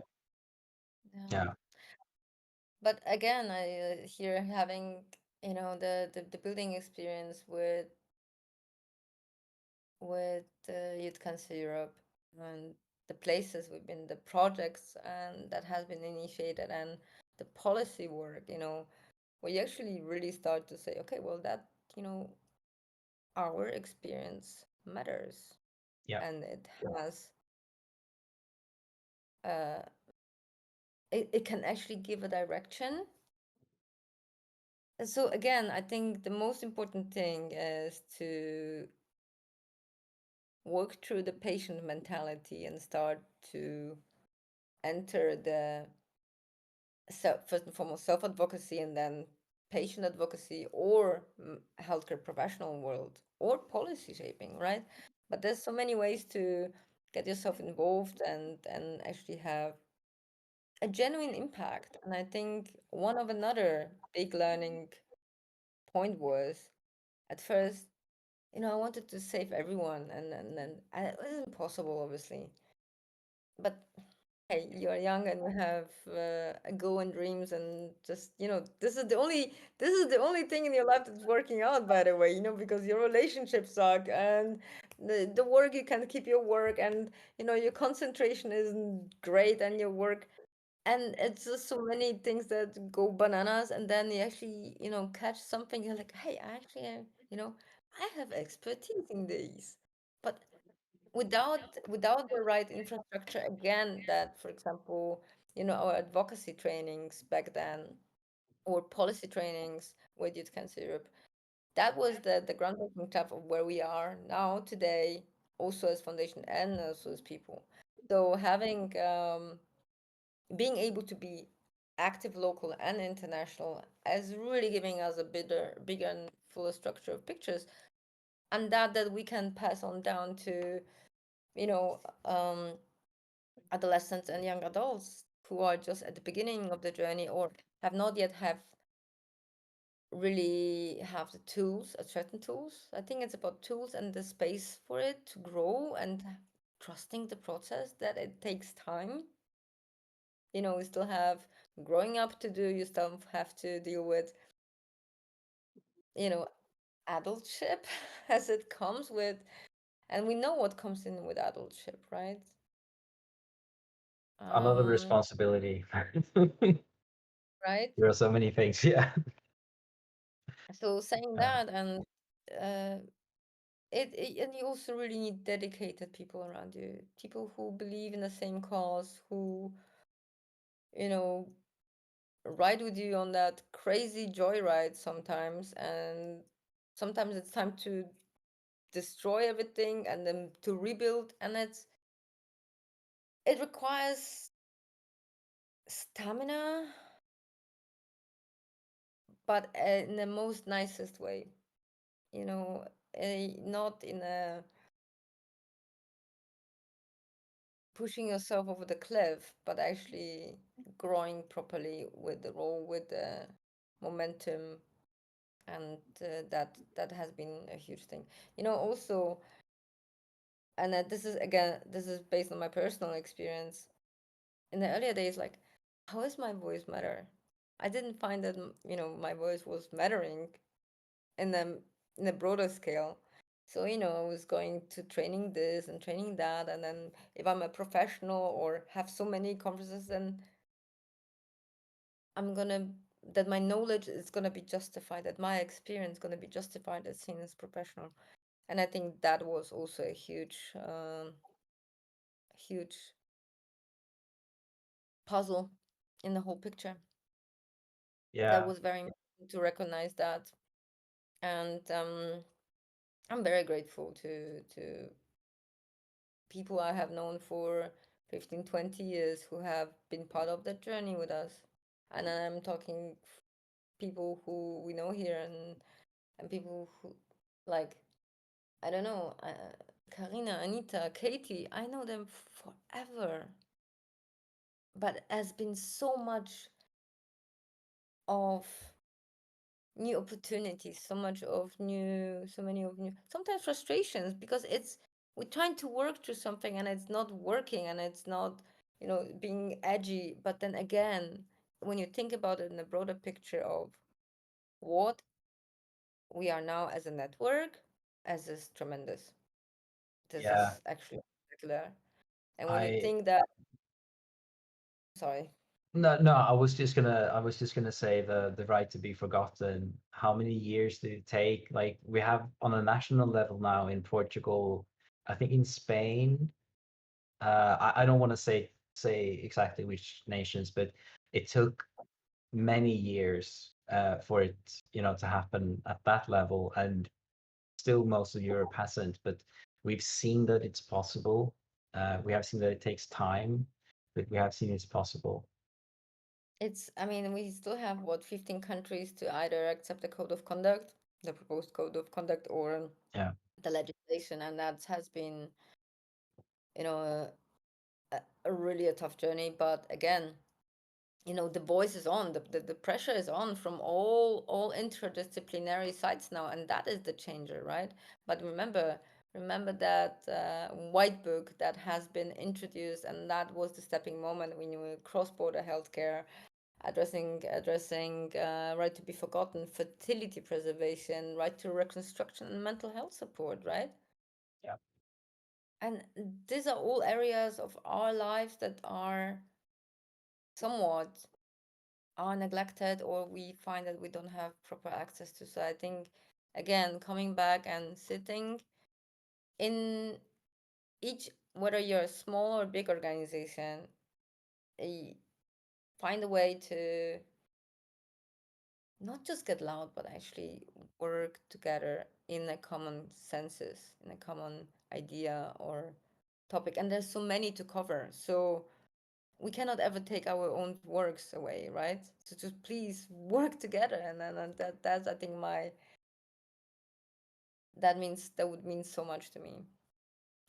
Yeah. yeah, But again, I here having the building experience with Youth Cancer Europe and the places we've been, the projects and that has been initiated and the policy work, where you actually really start to say, okay, well that our experience matters yeah, and it has uh it can actually give a direction. And so again, I think the most important thing is to work through the patient mentality and start to enter the first and foremost self-advocacy, and then patient advocacy, or healthcare professional world, or policy shaping, right? But there's so many ways to get yourself involved and actually have a genuine impact. And I think one of another big learning point was, at first, I wanted to save everyone, and then it wasn't possible, obviously. But hey, you're young and you have a goal and dreams, and just, this is the only thing in your life that's working out, by the way, because your relationships suck, and the work, you can keep your work, and your concentration isn't great, and your work, and it's just so many things that go bananas, and then you actually, catch something, you're like, hey, I actually, I have expertise in these. But without the right infrastructure, again, that, for example, our advocacy trainings back then, or policy trainings with Youth Cancer Europe, that was the groundbreaking stuff of where we are now today, also as foundation and also as people. So having being able to be active local and international as really giving us a bigger and fuller structure of pictures, and that we can pass on down to, you know um, adolescents and young adults who are just at the beginning of the journey, or have not yet really have the tools, certain tools. I think it's about tools and the space for it to grow, and trusting the process, that it takes time. We still have growing up to do. You still have to deal with, you know, adultship as it comes with, and we know what comes in with adultship, right? A lot of Um, responsibility. right. There are so many things. Yeah. So saying Uh, that, and uh, and you also really need dedicated people around you, people who believe in the same cause, who, you know, ride with you on that crazy joyride sometimes, and sometimes it's time to destroy everything and then to rebuild, and it requires stamina, but in the most nicest way, not in a pushing yourself over the cliff, but actually growing properly with the role, with the momentum, and that has been a huge thing. Also, and this is, again, this is based on my personal experience. In the earlier days, like, how is my voice matter? I didn't find that my voice was mattering in the broader scale. So, I was going to training this and training that, and then if I'm a professional or have so many conferences, then I'm gonna that my knowledge is gonna be justified, that my experience is gonna be justified as seen as professional. And I think that was also a huge puzzle in the whole picture. That yeah. was very important to recognize that. And I'm very grateful to people I have known for 15, 20 years, who have been part of that journey with us. And I'm talking people who we know here, and people who, like, I don't know, Karina, Anita, Katie, I know them forever. But has been so much of new opportunities, so many of new, sometimes frustrations, because we're trying to work through something and it's not working, and it's not, being edgy. But then again, when you think about it in the broader picture of what we are now as a network, as is tremendous. This Yeah. is actually spectacular. And when you I think that, sorry. No, I was just gonna say the right to be forgotten. How many years did it take? Like, we have on a national level now in Portugal, I think in Spain. I don't want to say exactly which nations, but it took many years for it, to happen at that level, and still most of Europe hasn't. But we've seen that it's possible. We have seen that it takes time, but we have seen it's possible. I mean, we still have what, 15 countries to either accept the code of conduct, the proposed code of conduct, or Yeah. the legislation, and that has been, you know, a really a tough journey. But again, the voice is on, the pressure is on from all interdisciplinary sides now, and that is the changer, right? But remember that white book that has been introduced, and that was the stepping moment when you were cross-border healthcare, addressing right to be forgotten, fertility preservation, right to reconstruction, and mental health support, right? Yeah. And these are all areas of our lives that somewhat are neglected, or we find that we don't have proper access to. So I think, again, coming back and sitting in each, whether you're a small or big organization, find a way to not just get loud, but actually work together in a common census, in a common idea or topic. And there's so many to cover. So we cannot ever take our own works away, right? So just please work together. And that's, I think, that would mean so much to me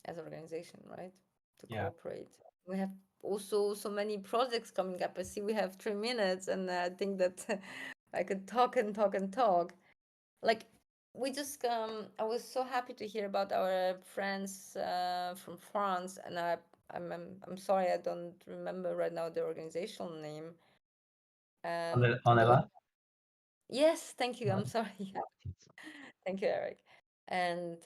as an organization, right? To Yeah. cooperate. We have also so many projects coming up. I see we have 3 minutes, and I think that I could talk and talk and talk. Like, we just I was so happy to hear about our friends from France, and I'm sorry, I don't remember right now the organizational name. But Anela? yes, thank you. Yeah. I'm sorry. Thank you, Eric. And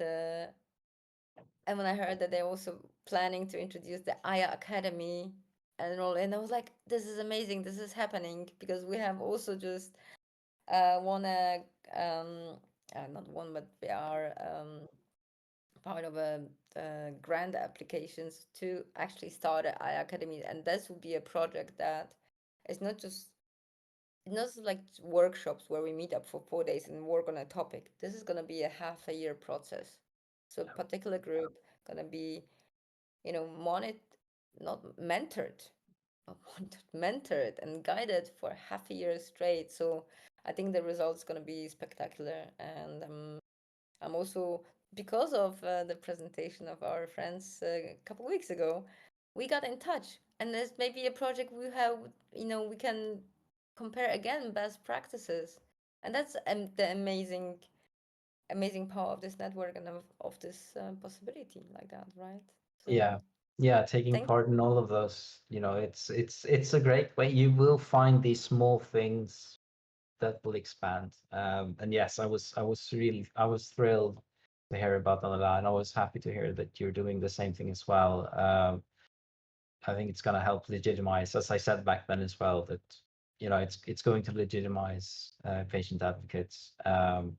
and when I heard that they're also planning to introduce the Aya Academy and roll in, I was like, this is amazing. This is happening because we have also just won not one, but we are part of a grant applications to actually start an Aya Academy, and this will be a project that is not like workshops where we meet up for 4 days and work on a topic. This is gonna be a half a year process. So a particular group gonna be, monitored, not mentored, not mentored and guided for half a year straight. So I think the result's gonna be spectacular, and I'm also, because of the presentation of our friends a couple weeks ago, we got in touch, and there's maybe a project we have, we can compare again best practices, and that's the amazing power of this network and of this possibility like that, right? So Yeah. Yeah, taking thank part in all of those, it's a great way. You will find these small things that will expand. And yes, I was thrilled to hear about Anila, and I was happy to hear that you're doing the same thing as well. I think it's going to help legitimize, as I said back then as well, that it's going to legitimize patient advocates, and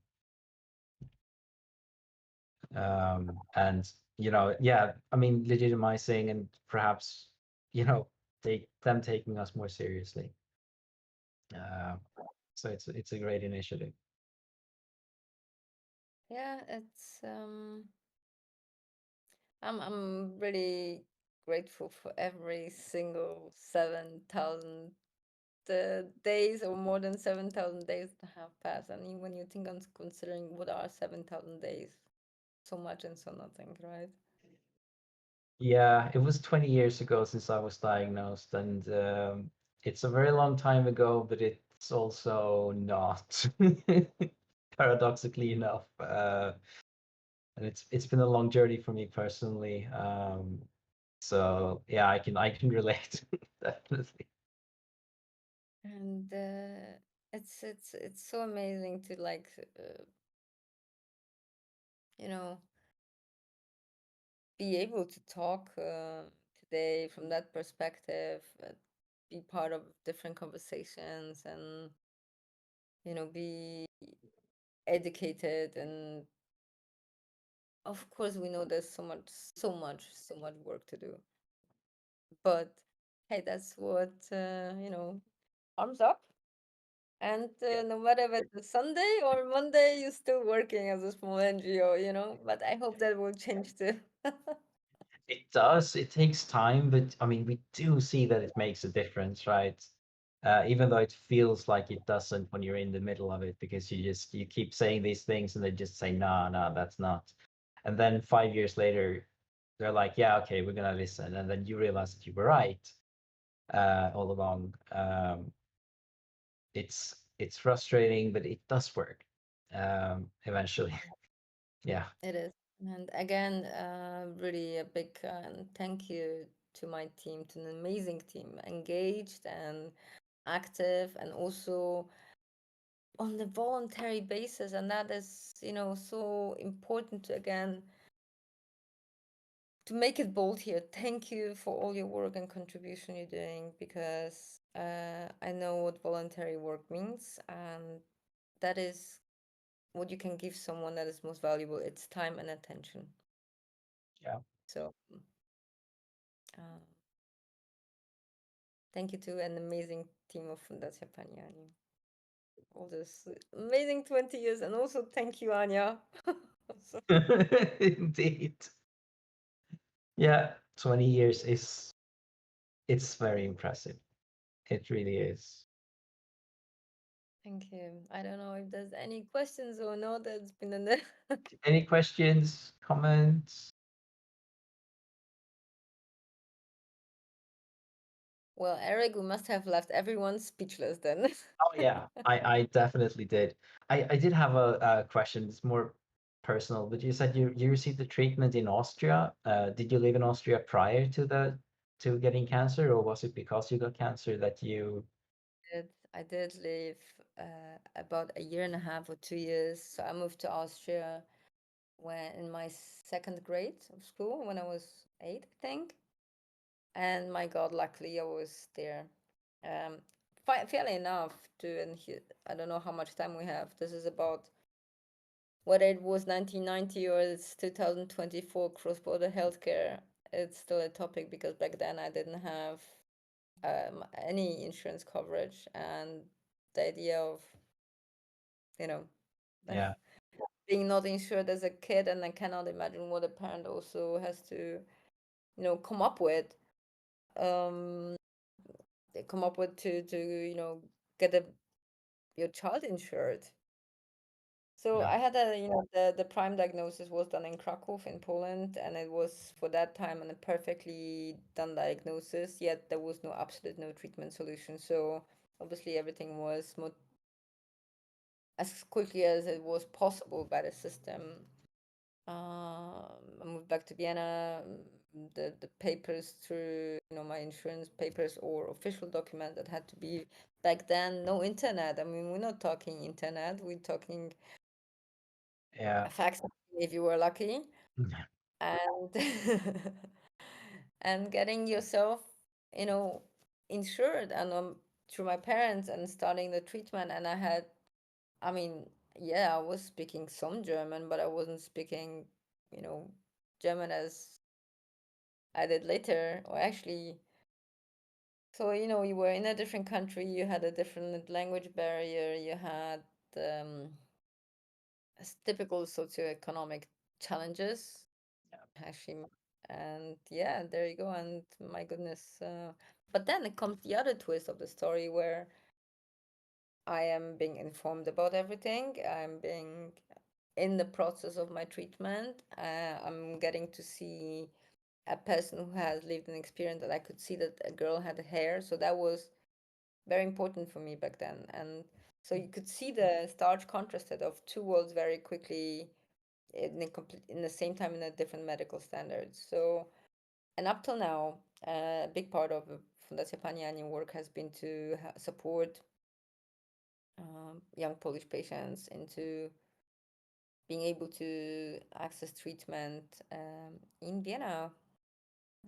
yeah, I mean, legitimizing and perhaps them taking us more seriously. Uh, so it's a great initiative. Yeah, I'm really grateful for every single 7,000 days, or more than 7,000 days that have passed. And when you think on considering what are 7,000 days, so much and so nothing, right? Yeah, it was 20 years ago since I was diagnosed, and it's a very long time ago, but it's also not, paradoxically enough. And it's been a long journey for me personally. So yeah, I can relate definitely. And it's so amazing to like you know be able to talk today from that perspective, be part of different conversations, and be educated. And of course we know there's so much work to do, but hey, that's what arms up. And Yeah. no matter if it's Sunday or Monday, you're still working as a small NGO, but I hope that will change too. It does. It takes time, but I mean, we do see that it makes a difference, right? even though it feels like it doesn't when you're in the middle of it, because you keep saying these things and they just say no, that's not. And then 5 years later, they're like, yeah, okay, we're gonna listen, and then you realize that you were right all along. It's frustrating, but it does work eventually. Yeah. It is. And again, really a big thank you to my team, to an amazing team, engaged and active, and also on the voluntary basis. And that is, so important to, again, to make it bold here. Thank you for all your work and contribution you're doing, because I know what voluntary work means, and that is what you can give someone that is most valuable. It's time and attention. Yeah. So uh, thank you to an amazing team of Fundacja Pani Ani. All this amazing 20 years, and also thank you, Anya. Indeed. Yeah, 20 years it's very impressive. It really is. Thank you. I don't know if there's any questions or not. That's been a Any questions, comments? well, Eric, we must have left everyone speechless then. Oh yeah, I definitely did. I did have a question. It's more personal, but you said you received the treatment in Austria. Did you live in Austria prior to getting cancer, or was it because you got cancer that you? I did live about a year and a half or 2 years. So I moved to Austria when in my second grade of school, when I was 8, I think. And my God, luckily I was there. Um, Fairly enough to, and I don't know how much time we have. This is about whether it was 1990 or it's 2024 cross-border healthcare. It's still a topic, because back then I didn't have any insurance coverage, and the idea of, you know, Yeah, being not insured as a kid, and I cannot imagine what a parent also has to, come up with. They come up with to get your child insured. So yeah, I had the prime diagnosis was done in Krakow in Poland, and it was for that time a perfectly done diagnosis, yet there was no treatment solution. So obviously everything was as quickly as it was possible by the system. I moved back to Vienna. The papers through my insurance papers or official document that had to be, back then, no internet. I mean, we're not talking internet. We're talking yeah, a fax if you were lucky, yeah, and and getting yourself, insured, and through my parents, and starting the treatment. And I mean, yeah, I was speaking some German, but I wasn't speaking, you know, German as I did later, or actually. So, you were in a different country, you had a different language barrier, you had um, typical socioeconomic challenges, actually. And yeah, there you go. And my goodness. But then it comes the other twist of the story, where I am being informed about everything. I'm being in the process of my treatment. I'm getting to see a person who has lived an experience, that I could see that a girl had hair. So that was very important for me back then. And so you could see the stark contrasted of two worlds very quickly, in the same time, in a different medical standards. So, and up till now, a big part of Fundacja Pani Ani work has been to support young Polish patients into being able to access treatment in Vienna.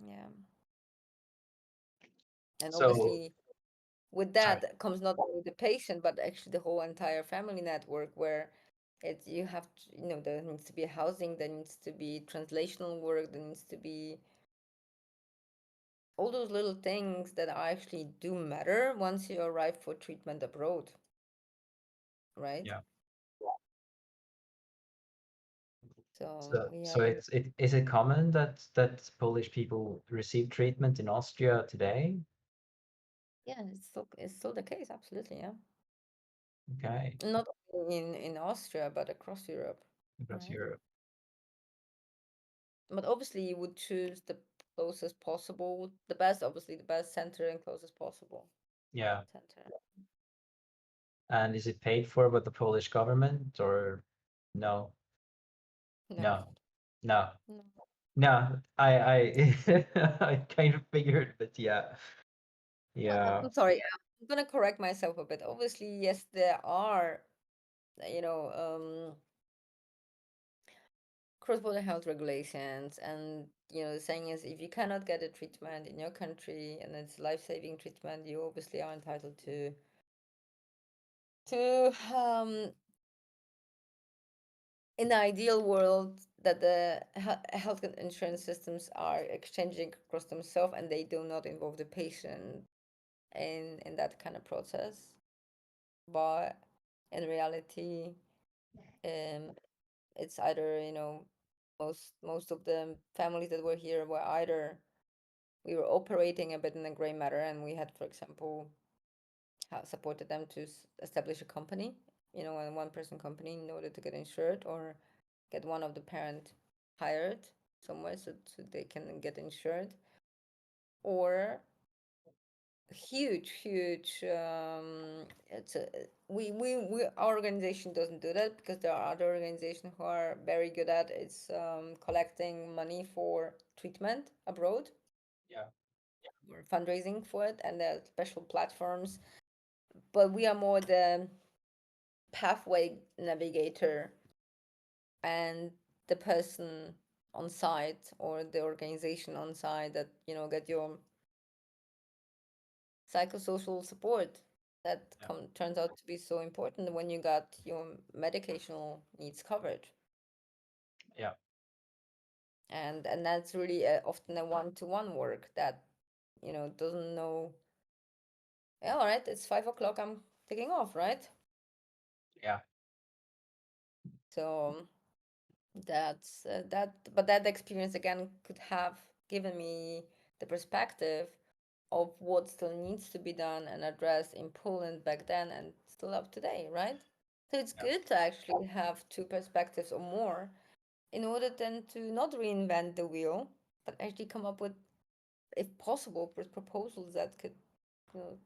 Yeah. And So obviously, with sorry. that comes not only the patient, but actually the whole entire family network, where you have to, there needs to be housing, there needs to be translational work, there needs to be all those little things that actually do matter once you arrive for treatment abroad, right? Yeah. So So we so have it's is it common that Polish people receive treatment in Austria today? Yeah, it's still the case, absolutely, yeah. Okay, Not only in Austria, but across Europe, across right? Europe. But obviously, you would choose the closest possible, the best, obviously, the best center and closest possible Yeah. center. And is it paid for by the Polish government or no? No, No, no, no. no. I I kind of figured, but yeah, Well, yeah, I'm sorry, I'm gonna correct myself a bit. Obviously, yes, there are, you know, cross-border health regulations, and the saying is, if you cannot get a treatment in your country and it's life-saving treatment, you obviously are entitled to in the ideal world that the health insurance systems are exchanging across themselves and they do not involve the patient in that kind of process. But in reality, um, it's either, most of the families that were here were either we were operating a bit in a gray matter, and we had, for example, supported them to establish a company, a one-person company in order to get insured, or get one of the parent hired somewhere so they can get insured, or huge it's a we our organization doesn't do that because there are other organizations who are very good at it's collecting money for treatment abroad yeah, or fundraising for it, and there are special platforms, but we are more the pathway navigator and the person on site or the organization on site that get your psychosocial support that yeah, turns out to be so important when you got your medicational needs covered, yeah, and that's really often a one-to-one work that doesn't know, yeah, all right, it's 5 o'clock, I'm taking off, right? yeah, So but that experience again could have given me the perspective of what still needs to be done and addressed in Poland back then and still up today, right? So it's yeah, good to actually have two perspectives or more in order then to not reinvent the wheel, but actually come up with, if possible, with proposals that could, you know,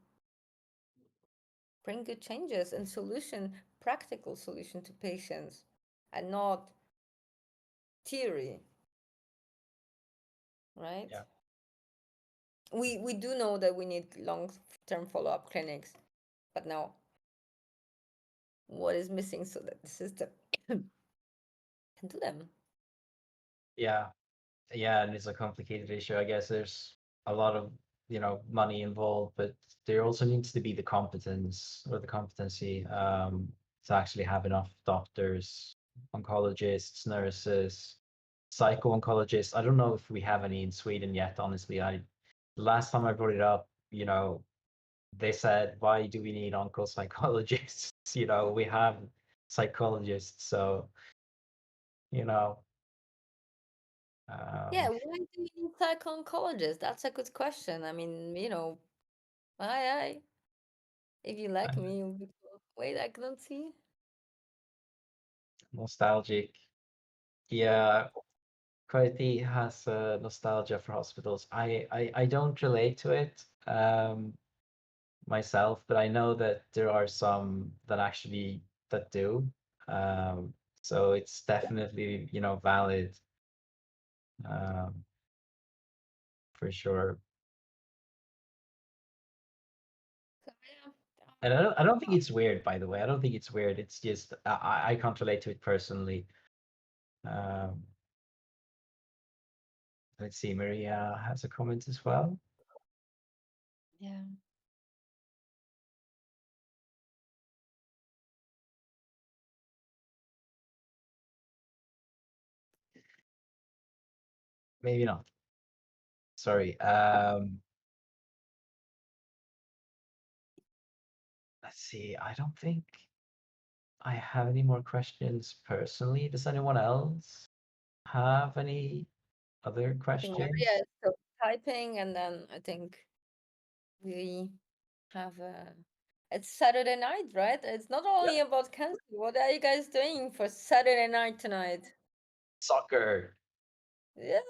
bring good changes and practical solution to patients, and not theory, right? yeah, We do know that we need long-term follow-up clinics, but now what is missing so that the system can do them? yeah, yeah. And it's a complicated issue. I guess there's a lot of, money involved, but there also needs to be the competence or the competency to actually have enough doctors, oncologists, nurses, psycho-oncologists. I don't know if we have any in Sweden yet, honestly. Last time I brought it up, they said, why do we need psychologists? We have psychologists, so, you know, Yeah, um, why do we need psycho-oncologists? That's a good question. I mean, I if you like I- me, you'll be cool. Wait, I couldn't see. nostalgic. Yeah, Coyote has nostalgia for hospitals. I don't relate to it myself, but I know that there are some that actually that do. Um, so it's definitely, valid um, for sure. So yeah, And I don't think it's weird, by the way. I don't think it's weird. It's just I can't relate to it personally. Um, let's see, Maria has a comment as well. Yeah. Maybe not. Sorry. Let's see. I don't think I have any more questions personally. Does anyone else have any other I think Maria questions? is still typing, and then I think we have a. It's Saturday night, right? It's not only about cancer. What are you guys doing for Saturday night tonight? Soccer. Yeah,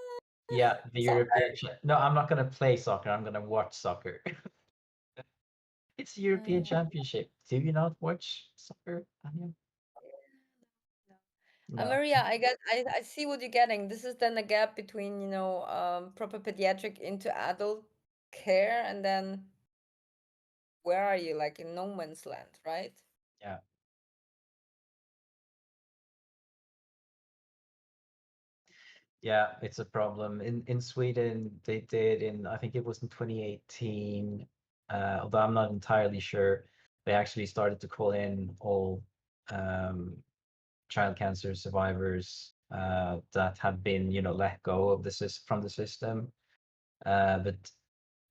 Yeah, the soccer. No, I'm not gonna play soccer. I'm gonna watch soccer. It's the European Uh, Championship. Do you not watch soccer, Anya? No. Maria, I see what you're getting. This is then the gap between, proper pediatric into adult care, and then where are you? Like in no man's land, right? Yeah. Yeah, it's a problem. In Sweden, they did in, I think it was in 2018, although I'm not entirely sure, they actually started to call in all child cancer survivors that had been, let go of from the system. But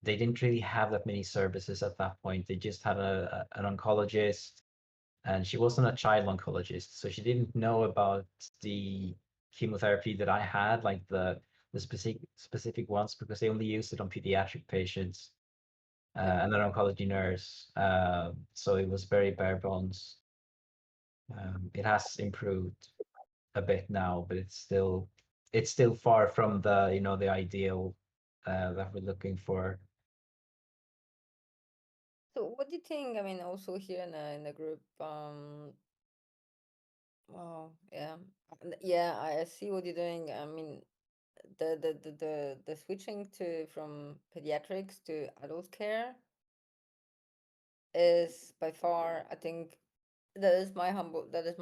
they didn't really have that many services at that point. They just had an oncologist, and she wasn't a child oncologist, so she didn't know about the chemotherapy that I had, like the specific ones, because they only used it on pediatric patients, and an oncology nurse. So it was very bare bones. It has improved a bit now, but it's still far from the ideal that we're looking for. So what do you think? I mean, also here in the group, oh yeah, yeah, I see what you're doing. I mean, the switching to from pediatrics to adult care is by far, I think, that is my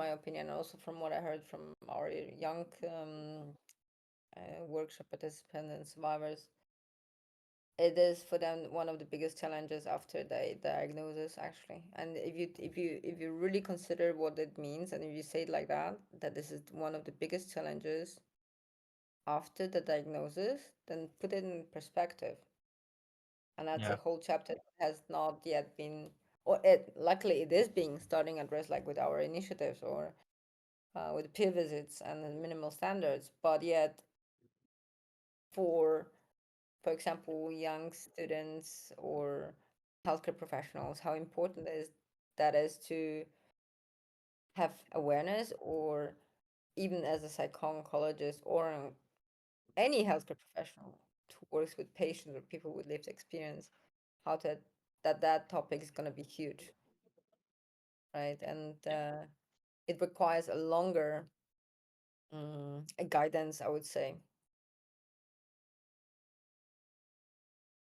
opinion. Also from what I heard from our young workshop participants and survivors, it is for them one of the biggest challenges after the diagnosis, actually. And if you really consider what it means, and if you say it like that this is one of the biggest challenges after the diagnosis, then put it in perspective. And that's a Yeah, whole chapter that has not yet been, or it luckily it is being starting addressed, like with our initiatives, or with peer visits and the minimal standards. But yet, for example, young students or healthcare professionals, how important is that is to have awareness, or even as a psycho-oncologist or any healthcare professional who works with patients or people with lived experience, how to that topic is going to be huge, right? And it requires a longer guidance, I would say.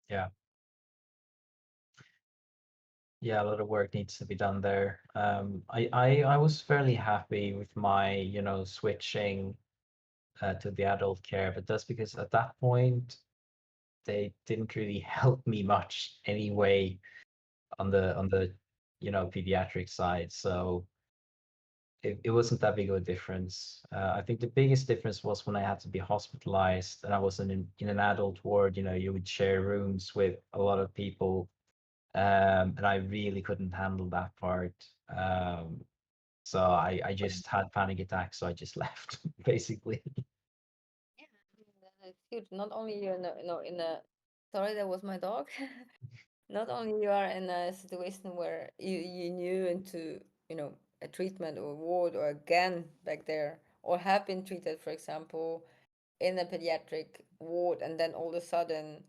yeah. Yeah, a lot of work needs to be done there. I was fairly happy with my, switching to the adult care, but that's because at that point they didn't really help me much anyway on the pediatric side. So it wasn't that big of a difference. I think the biggest difference was when I had to be hospitalized and I was in an adult ward. You would share rooms with a lot of people, and I really couldn't handle that part. So I just had panic attacks, so I just left, basically. Yeah, I mean, it's huge. Not only you're in a sorry, that was my dog. Not only you are in a situation where you knew into a treatment or ward, or again back there, or have been treated, for example, in a pediatric ward, and then all of a sudden,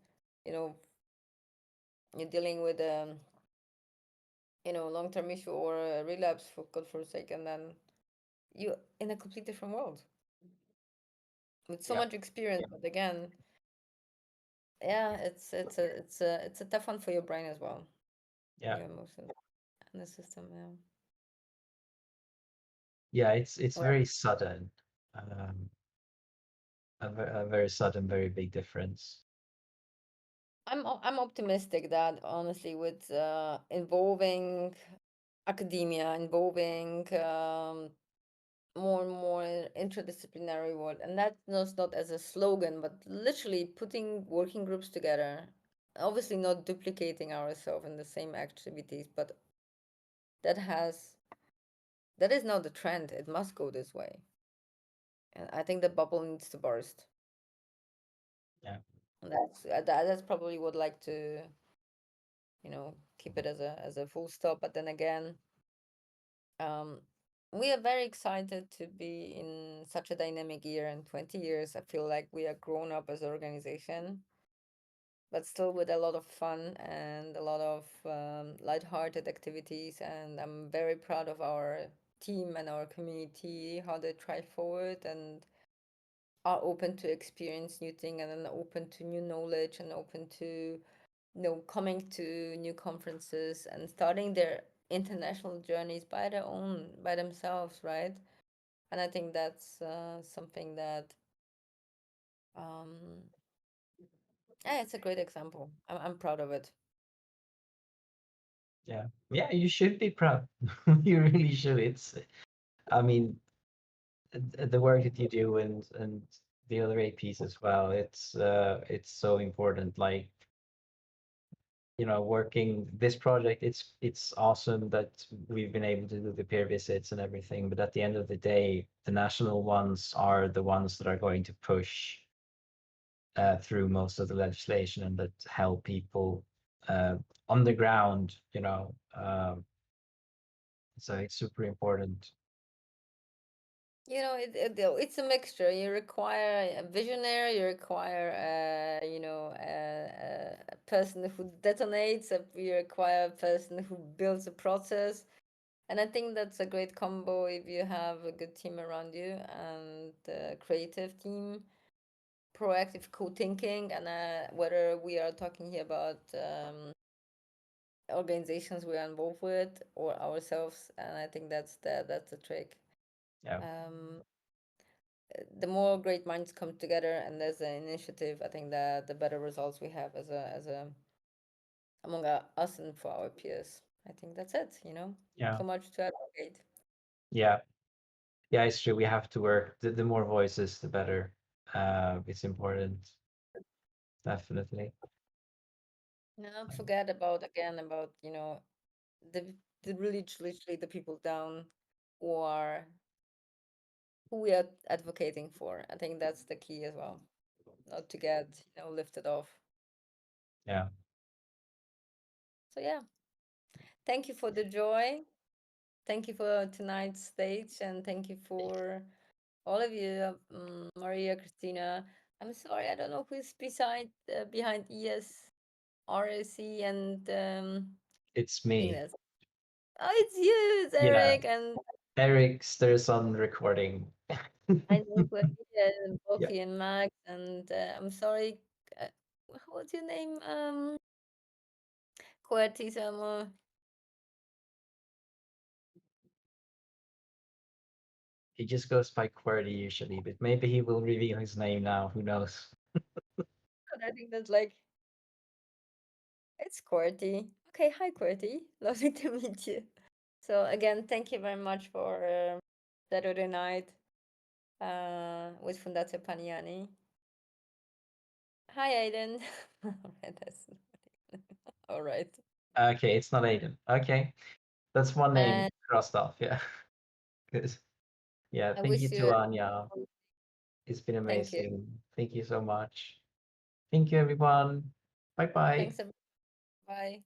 you know you're dealing with long-term issue or a relapse, for God forsake, and then you in a complete different world with so Yeah, much experience. But again, yeah, it's a tough one for your brain as well, yeah, your emotions and the system. Yeah. yeah. It's Well, very sudden, um, a very sudden, very big difference. I'm optimistic that honestly, with involving academia, involving more and more interdisciplinary work, and that's not as a slogan, but literally putting working groups together. Obviously, not duplicating ourselves in the same activities, but that has that is now the trend. It must go this way, and I think the bubble needs to burst. Yeah, And that's probably what like to keep it as a full stop. But then again, we are very excited to be in such a dynamic year. In 20 years, I feel like we are grown up as an organization, but still with a lot of fun and a lot of lighthearted activities. And I'm very proud of our team and our community, how they try forward and are open to experience new things, and then open to new knowledge, and open to coming to new conferences and starting their international journeys by themselves, right? And I think that's something that um yeah, it's a great example. I'm proud of it. Yeah. Yeah, you should be proud. You really should. I mean, the work that you do and the other APs as well, it's so important. Like, working this project, it's awesome that we've been able to do the peer visits and everything, but at the end of the day, the national ones are the ones that are going to push through most of the legislation and that help people on the ground, so it's super important. It's a mixture. You require a visionary, you require a person who detonates, you require a person who builds a process. And I think that's a great combo if you have a good team around you, and a creative team, proactive co-thinking, and whether we are talking here about organizations we are involved with or ourselves. And I think that's the trick. Yeah. The more great minds come together and there's an initiative, I think that the better results we have as a among us and for our peers. I think that's it. Yeah. So much to advocate. Yeah. Yeah, it's true. We have to work. The more voices, the better. It's important. Definitely. Not forget about the literally the people down who are who we are advocating for. I think that's the key as well. Not to get lifted off. Yeah. So yeah, thank you for the joy. Thank you for tonight's stage, and thank you for all of you, Maria, Christina. I'm sorry, I don't know who's behind ES, RAC, and It's me. Ines. Oh, it's you, it's Yeah. Eric, and Eric stirs on recording. I know and Yeah. Boki and Max, and I'm sorry. Uh, what's your name? Querty Samo. He just goes by QWERTY usually, but maybe he will reveal his name now. Who knows? I think that's like it's QWERTY. Okay, hi QWERTY. Lovely to meet you. So again, thank you very much for Saturday night with Fundacja Pani Ani. Hi, Aiden. Alright, all right. Okay, it's not Aiden. Okay, that's one name And crossed off. Yeah. Good. Yeah. I Thank you wish you to Anya. It's been thank you. amazing. Thank you so much. Thank you, everyone. Bye bye. Thanks. Bye.